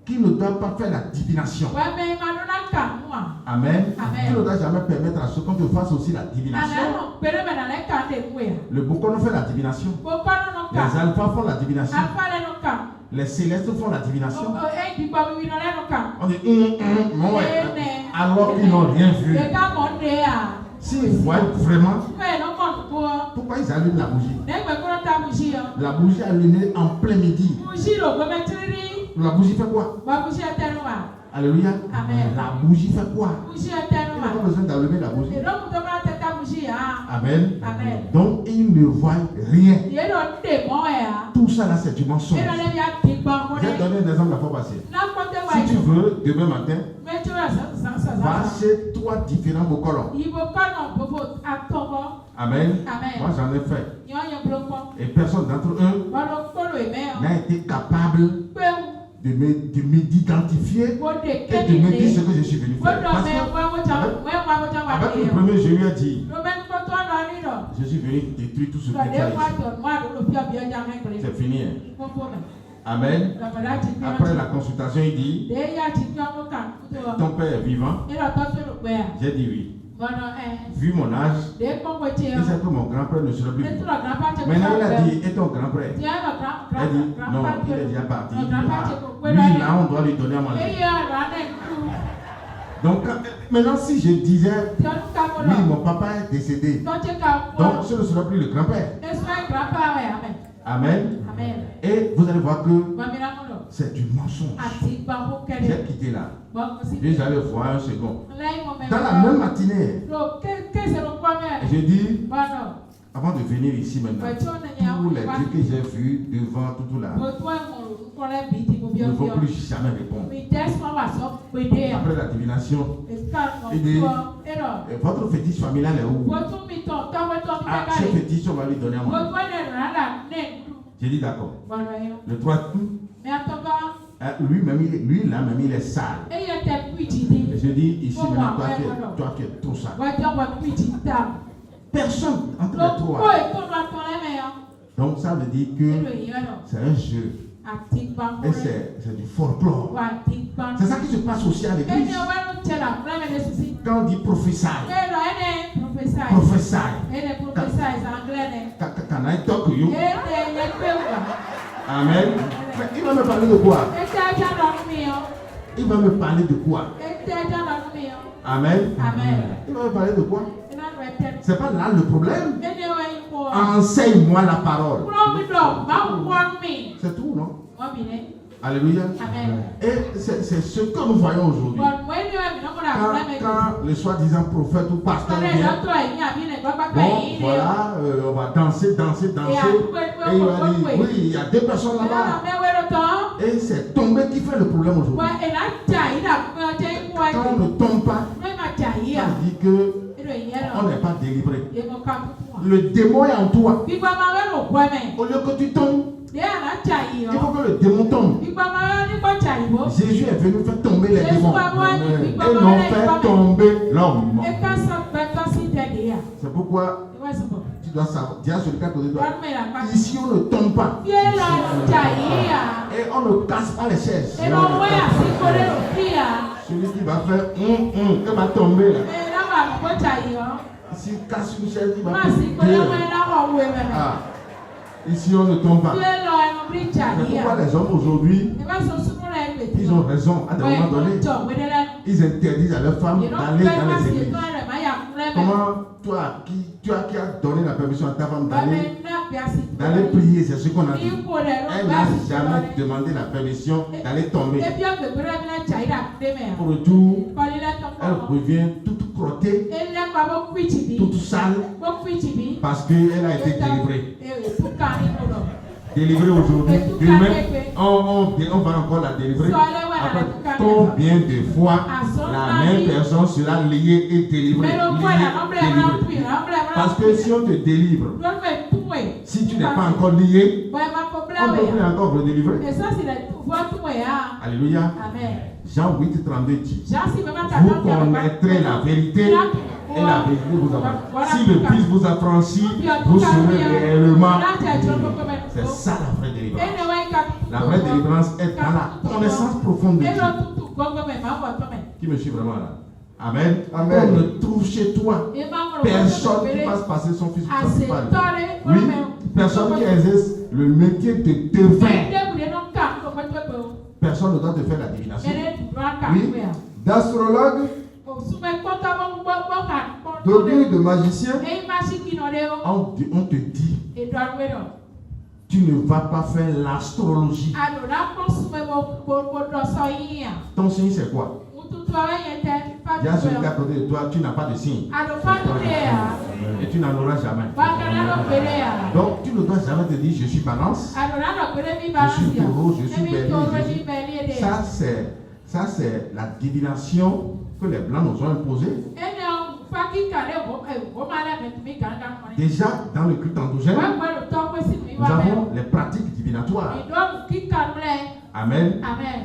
qui ne dois pas faire la divination. Amen. Tu ne dois jamais permettre à ce qu'on te fasse aussi la divination. Le Bokono fait la divination. Les alphas font la divination. Les célestes font la divination. On dit alors qu'ils n'ont rien vu. S'ils voient vraiment, pourquoi ils allument la bougie? La bougie allumée en plein midi. La bougie fait quoi? Alléluia. Amen. La bougie fait quoi? Il n'a pas besoin d'allumer la bougie. Amen. Amen. Donc ils ne voient rien. Tout ça là c'est du mensonge. J'ai donné un exemple la fois passée. Si tu veux, demain matin, va chez trois différents bokolons. Amen. Moi j'en ai fait. Et personne d'entre eux n'a été capable de m'identifier et de me dire ce que je suis venu faire. Parce que avec le premier, je lui ai dit, je suis venu détruire tout ce que tu as ici. C'est fini. Amen. Après la consultation, il dit, ton père est vivant. J'ai dit oui. Vu mon âge, il sait que mon grand-père ne sera plus vivant. Maintenant, il a dit, et ton grand-père? Il a dit, non, il est déjà parti. Lui, là, on doit lui donner à manger. Donc, maintenant, si je disais, oui, mon papa est décédé, donc ce ne sera plus le grand-père. Amen. Et vous allez voir que c'est du mensonge. J'ai quitté là. Puis j'allais voir un second. Dans la même matinée, j'ai dit, avant de venir ici maintenant, tous les dieux que j'ai vus devant tout là ne vont plus jamais répondre. Après la divination, il dit, votre fétiche familial est où? Ah, ce fétiche, on va lui donner à manger. J'ai dit d'accord. Le 3 août, lui-même, il est sale. Et je dis, ici maintenant, toi tu es trop sale. Personne entre les trois. Donc ça veut dire que c'est un jeu. Et c'est du folklore. C'est ça qui se passe aussi à l'église. Quand on dit prophétie. Amen. Mais il va me parler de quoi? Il va me parler de quoi? Amen. Il va me parler de quoi? C'est pas là le problème. Enseigne-moi la parole. C'est tout, non? Alléluia. Et c'est ce que nous voyons aujourd'hui. Quand les soi-disant prophètes ou pasteurs viennent, bon, voilà, on va danser. Et il va dire, oui, il y a deux personnes là-bas. Et c'est tomber qui fait le problème aujourd'hui. Quand on ne tombe pas, ça dit que on n'est pas délivré. Le démon est en toi. Au lieu que tu tombes, il faut que le démon tombe. Jésus est venu faire tomber les démons et non faire tomber l'homme. C'est pourquoi tu dois savoir. Dis à celui qui est à côté de toi. Ici on ne tombe pas. Et on ne casse pas les chaises. Celui qui va faire il va tomber là. S'il casse une chaise, il va tomber. Ici on ne tombe pas. C'est pourquoi les hommes aujourd'hui, ils ont raison à un moment donné. Ils interdisent à leurs femmes d'aller dans les églises. Comment toi qui as donné la permission à ta femme d'aller prier, c'est ce qu'on a dit. Elle n'a jamais demandé la permission d'aller tomber. Pour retour, elle revient toute crottée, toute sale, parce qu'elle a été délivrée. Délivrée aujourd'hui. Demain, on va encore la délivrer. Combien de fois la même personne sera liée et délivrée? Parce que si on te délivre, si tu n'es pas encore lié, on ne peut plus encore te délivrer. Alléluia. Jean 8:32 dit, vous connaîtrez la vérité et la vérité vous affranchira. Si le Fils vous affranchit, vous serez réellement libres. C'est ça la vraie délivrance. La vraie délivrance est dans la connaissance profonde de Dieu. Qui me suit vraiment là? Amen. Amen. On le trouve chez toi. Personne qui passe passer son fils principal. Oui, personne qui exerce le métier de devin. Personne ne doit te faire la divination. Oui, d'astrologue, d'augure, de magicien. On te dit, tu ne vas pas faire l'astrologie. Ton signe c'est quoi? Il y a celui qui est à côté de toi, tu n'as pas de signe. Et tu n'en auras jamais. Donc tu ne dois jamais te dire je suis balance, je suis taureau, je suis bélier. Ça c'est la divination que les blancs nous ont imposée. Déjà dans le culte endogène, nous avons les pratiques divinatoires. Amen.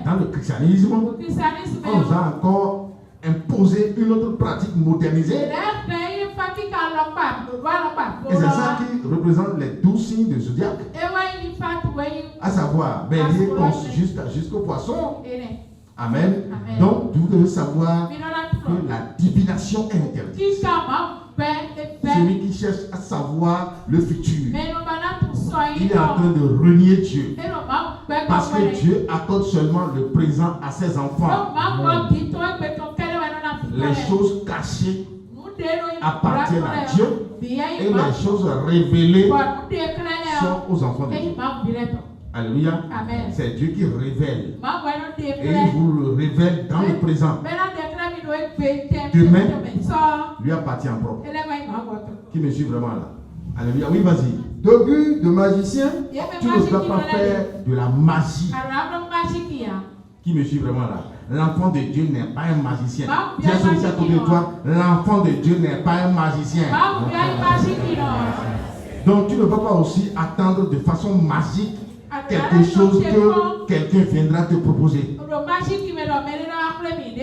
Dans le christianisme, on nous a encore imposé une autre pratique modernisée. Et c'est ça qui représente les 12 signes de zodiaque. À savoir, bélier jusqu'au poisson. Amen. Donc, vous devez savoir que la divination est interdite. Celui qui cherche à savoir le futur, il est en train de renier Dieu. Parce que Dieu accorde seulement le présent à ses enfants. Les choses cachées appartiennent à Dieu et les choses révélées sont aux enfants de Dieu. Alléluia. C'est Dieu qui révèle. Et il vous le révèle dans le présent. Demain lui appartient propre. Qui me suit vraiment là? Alléluia. Oui, vas-y. D'augure, de magicien. Tu ne dois pas faire de la magie. Qui me suit vraiment là? L'enfant de Dieu n'est pas un magicien. Dis à celui à côté de toi, l'enfant de Dieu n'est pas un magicien. Donc tu ne peux pas aussi attendre de façon magique quelque chose que quelqu'un viendra te proposer.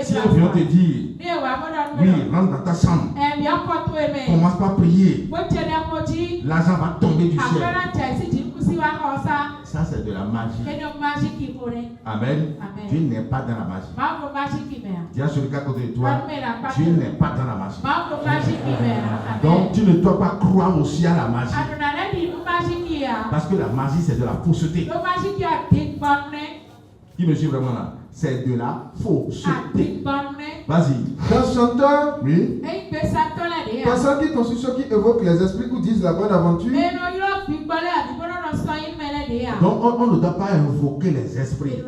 Si on vient te dire, oui, rentre dans ta chambre, commence par prier, l'argent va tomber du ciel. Ça c'est de la magie. Amen. Dieu n'est pas dans la magie. Dis à celui qui est à côté de toi, Dieu n'est pas dans la magie. Donc tu ne dois pas croire aussi à la magie. Parce que la magie c'est de la fausseté. Qui me suit vraiment là? C'est de la fausseté. Vas-y. Dans chanteur, oui. Personne qui construit ceux qui évoquent les esprits ou disent la bonne aventure. Donc on ne doit pas invoquer les esprits.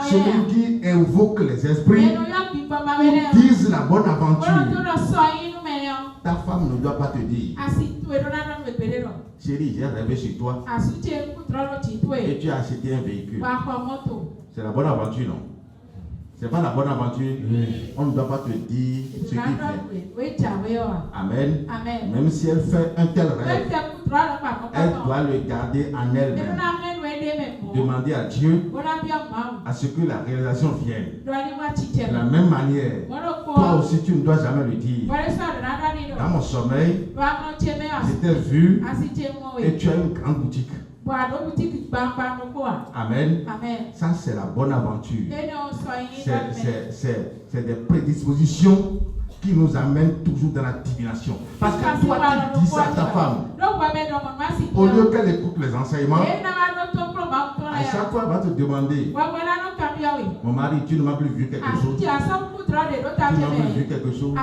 Celui qui invoque les esprits ou disent la bonne aventure. Ta femme ne doit pas te dire, chérie, j'ai rêvé chez toi et tu as acheté un véhicule. C'est la bonne aventure, non? C'est pas la bonne aventure. On ne doit pas te dire ce qui vient. Amen. Même si elle fait un tel rêve, elle doit le garder en elle-même. Demander à Dieu à ce que la réalisation vienne. De la même manière, toi aussi tu ne dois jamais le dire. Dans mon sommeil, j'étais vu et tu as une grande boutique. Amen. Ça c'est la bonne aventure. C'est des prédispositions qui nous amènent toujours dans la divination. Parce que toi tu dis ça à ta femme. Au lieu qu'elle écoute les enseignements, à chaque fois elle va te demander, mon mari, tu ne m'as plus vu quelque chose. Tu n'as plus vu quelque chose.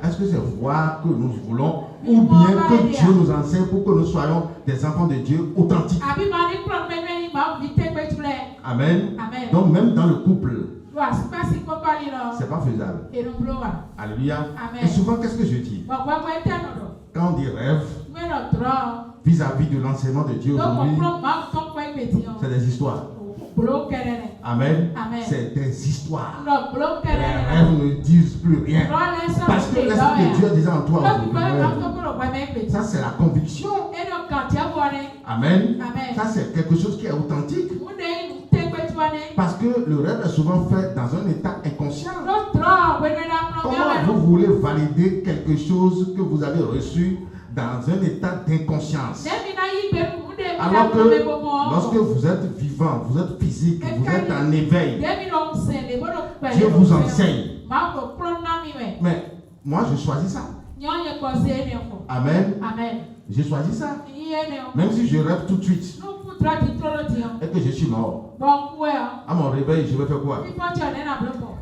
Est-ce que c'est voir que nous voulons ou bien que Dieu nous enseigne pour que nous soyons des enfants de Dieu authentiques? Amen. Donc même dans le couple, c'est pas faisable. Alléluia. Et souvent qu'est-ce que je dis? Quand on dit rêve, vis-à-vis de l'enseignement de Dieu aujourd'hui, c'est des histoires. Amen. C'est des histoires. Les rêves ne disent plus rien. Parce que l'Esprit de Dieu disait en toi. Ça, c'est la conviction. Amen. Ça, c'est quelque chose qui est authentique. Parce que le rêve est souvent fait dans un état inconscient. Comment vous voulez valider quelque chose que vous avez reçu dans un état d'inconscience? Alors que lorsque vous êtes vivant, vous êtes physique, vous êtes en éveil, Dieu vous enseigne. Mais moi, je choisis ça. Amen. J'ai choisi ça. Même si je rêve tout de suite et que je suis mort, à mon réveil, je vais faire quoi?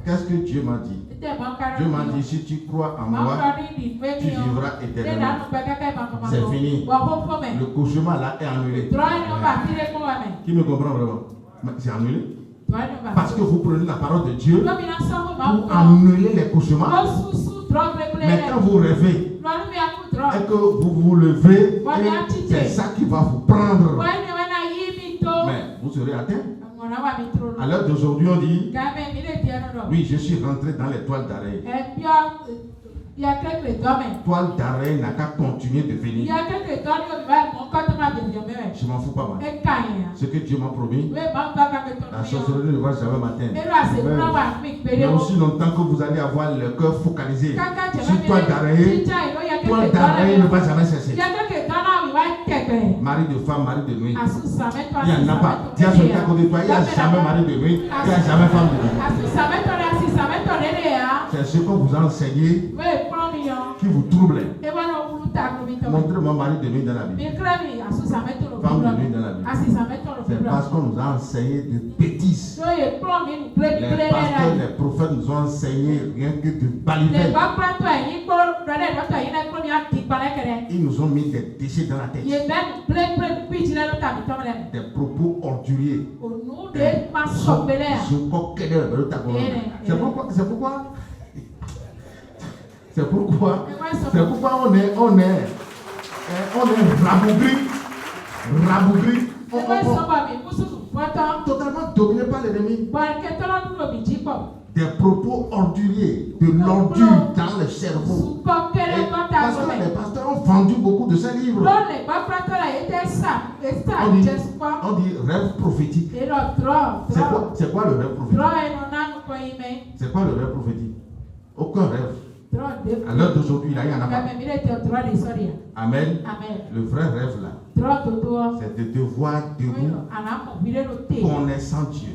Qu'est-ce que Dieu m'a dit? Dieu m'a dit, si tu crois en moi, tu vivras éternellement. C'est fini. Le cauchemar là est annulé. Qui me comprend vraiment? C'est annulé. Parce que vous prenez la parole de Dieu pour annuler les cauchemars. Mais quand vous rêvez et que vous vous levez, c'est ça qui va vous prendre. Mais vous serez atteint. À l'heure d'aujourd'hui, on dit, oui, je suis rentré dans les toiles d'arrêt. Toile d'arrêt n'a qu'à continuer de venir. Je m'en fous pas mal. Ce que Dieu m'a promis, la sorcellerie ne va jamais m'atteindre. Mais aussi longtemps que vous allez avoir le cœur focalisé sur toile d'arrêt ne va jamais cesser. Mari de femme, mari de nuit. Il n'y en a pas. Dis à celui à côté de toi, il n'y a jamais mari de nuit, il n'y a jamais femme de nuit. C'est ce qu'on vous a enseigné qui vous trouble. Montrez-moi mari de nuit dans la Bible. Femme de nuit dans la Bible. C'est parce qu'on nous a enseigné de bêtises. Les pasteurs, les prophètes nous ont enseigné rien que de baliver. Ils nous ont mis des déchets dans la tête. Des propos orduriers. C'est pourquoi on est rabougri, totalement dominé par l'ennemi. Des propos orduriers, de l'ordure dans le cerveau. Parce que les pasteurs ont vendu beaucoup de ces livres. On dit rêve prophétique. C'est quoi le rêve prophétique? C'est quoi le rêve prophétique? Aucun rêve. À l'heure d'aujourd'hui, il n'y en a pas. Amen. Le vrai rêve là, c'est de te voir debout, connaissant Dieu.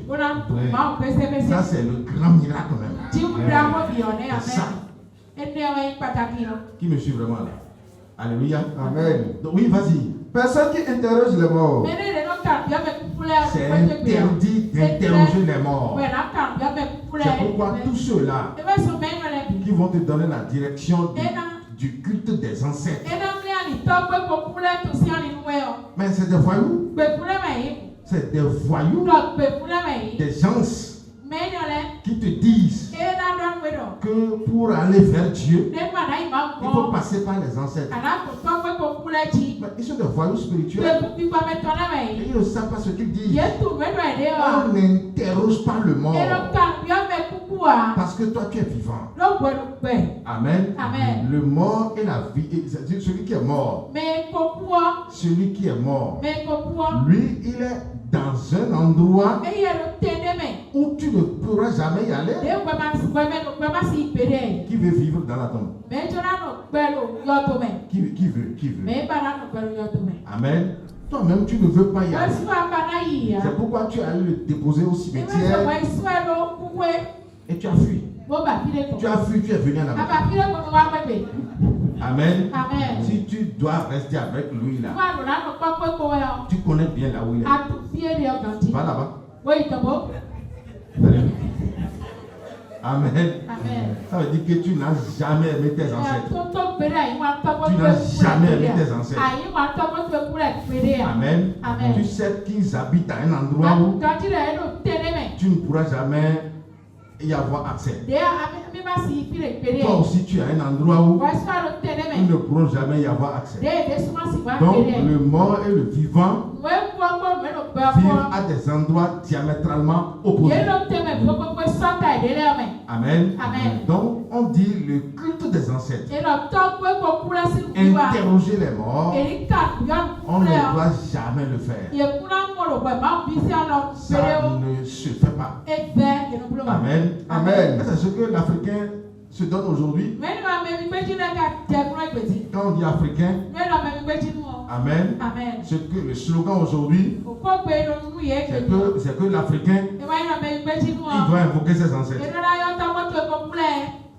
Ça, c'est le grand miracle même. C'est ça. Qui me suit vraiment là? Alléluia. Amen. Donc, oui, vas-y. Personne qui interroge les morts. C'est interdit d'interroger les morts. C'est pourquoi tous ceux-là qui vont te donner la direction du culte des ancêtres. Mais c'est des voyous. C'est des voyous. Des gens qui te disent que pour aller vers Dieu, il faut passer par les ancêtres. Mais ils sont des voyous spirituels. Et ils ne savent pas ce qu'ils disent. On n'interroge pas le mort. Parce que toi, tu es vivant. Amen. Le mort et la vie. Celui qui est mort. Celui qui est mort. Lui, il est dans un endroit où tu ne pourras jamais y aller. Qui veut vivre dans la tombe? Qui veut? Amen. Toi-même, tu ne veux pas y aller. C'est pourquoi tu as allé le déposer au cimetière et tu as fui. Tu as fui, tu es venu à la maison. Amen. Si tu dois rester avec lui là, tu connais bien là où il est. Va là-bas. Allez. Amen. Ça veut dire que tu n'as jamais aimé tes ancêtres. Tu n'as jamais aimé tes ancêtres. Amen. Tu sais qu'ils habitent à un endroit où tu ne pourras jamais y avoir accès. Toi aussi, tu as un endroit où ils ne pourront jamais y avoir accès. Donc, le mort et le vivant vivent à des endroits diamétralement opposés. Amen. Donc, on dit le culte des ancêtres. Interroger les morts, on ne doit jamais le faire. Ça ne se fait pas. Amen. Amen. C'est ce que l'Africain se donne aujourd'hui. Quand on dit Africain, Amen. Ce que le slogan aujourd'hui, c'est que l'Africain, il doit invoquer ses ancêtres.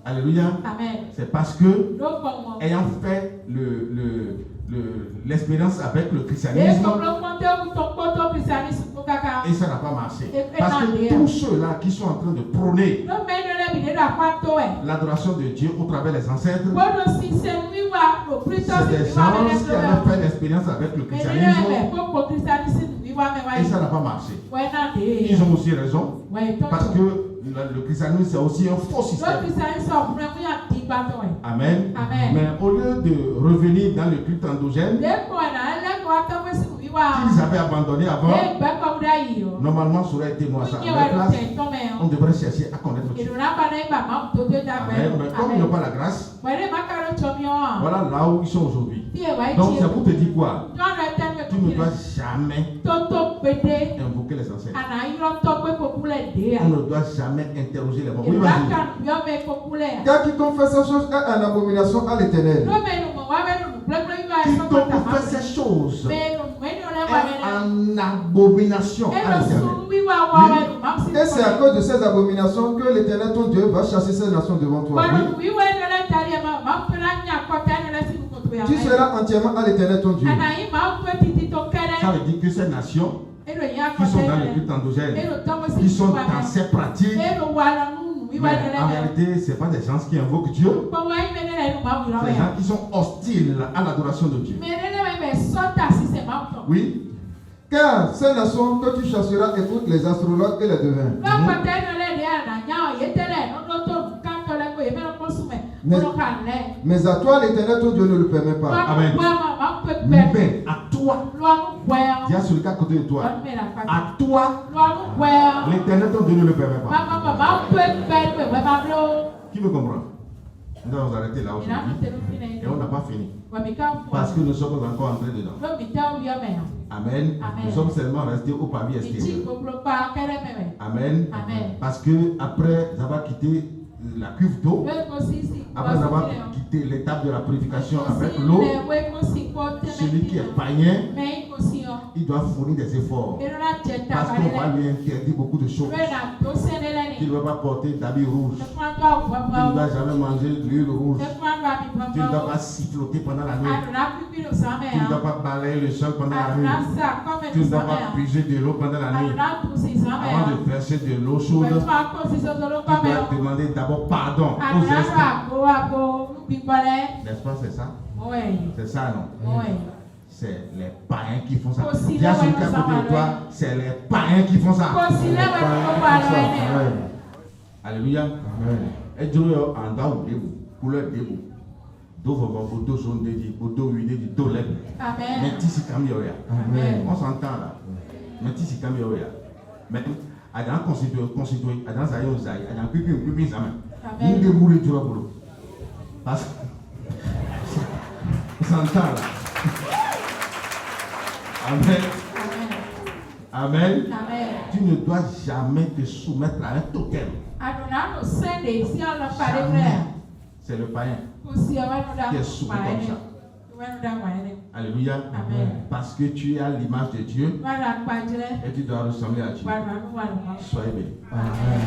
Alléluia. C'est parce que, ayant fait l'expérience avec le christianisme, et ça n'a pas marché. Parce que tous ceux-là qui sont en train de prôner l'adoration de Dieu au travers des ancêtres, c'est des gens qui avaient fait l'expérience avec le christianisme, et ça n'a pas marché. Ils ont aussi raison, parce que le christianisme c'est aussi un faux système. Amen. Mais au lieu de revenir dans le culte endogène qu'ils avaient abandonné avant, normalement ça aurait été moi ça. À la place, on devrait chercher à connaître Dieu. Amen. Mais comme ils n'ont pas la grâce, voilà là où ils sont aujourd'hui. Donc c'est pour te dire quoi? Tu ne dois jamais invoquer les ancêtres. On ne doit jamais interroger les morts. Oui, vas-y. Car quiconque fait ces choses est une abomination à l'Éternel. Quiconque fait ces choses est en abomination à l'Éternel. Et c'est à cause de ces abominations que l'Éternel ton Dieu va chasser ces nations devant toi. Oui. Tu seras entièrement à l'Éternel ton Dieu. Ça veut dire que ces nations qui sont dans le culte endogène, qui sont dans ces pratiques, mais en réalité, ce n'est pas des gens qui invoquent Dieu. C'est des gens qui sont hostiles à l'adoration de Dieu. Oui. Car ces nations que tu chasseras écoutent les astrologues et les devins. Mais à toi, l'Éternel, ton Dieu ne le permet pas. Amen. Mais à toi, il y a celui qui est à côté de toi. À toi, l'Éternel, ton Dieu ne le permet pas. Qui me comprend? Nous allons arrêter là aujourd'hui. Et on n'a pas fini. Parce que nous sommes encore entrés dedans. Amen. Nous sommes seulement restés au pavé extérieur. Amen. Parce que après avoir quitté la cuve d'eau, après avoir quitté l'étape de la purification avec l'eau, celui qui est païen, il doit fournir des efforts. Parce qu'on va lui interdire beaucoup de choses. Il ne doit pas porter d'habits rouges. Il ne doit jamais manger de l'huile rouge. Tu ne dois pas siffloter pendant la nuit. Tu ne dois pas balayer le sol pendant la nuit. Tu ne dois pas puiser de l'eau pendant la nuit. Avant de verser de l'eau chaude, tu dois demander d'abord pardon aux esprits. N'est-ce pas, c'est ça? Oui. C'est ça, non? Oui. C'est les païens qui font ça. Il y a celui qui est à côté de toi, c'est les païens qui font ça. Alléluia. Et Dieu en da ou debout, couleur debout. Do vovon photo jaune de dit, photo huile de dit, do lèvres. Mais tisi camioya. On s'entend là. Mais tisi camioya. Mais à dans constitué, à dans zaïo zaï, à dans pipi zaman. Nous déboulons du boulot. Parce que on s'entend là. Amen. Amen. Tu ne dois jamais te soumettre à un totem. Jamais. C'est le païen qui est soumis comme ça. Alléluia. Amen. Parce que tu es à l'image de Dieu et tu dois ressembler à Dieu. Soyez bénis. Amen.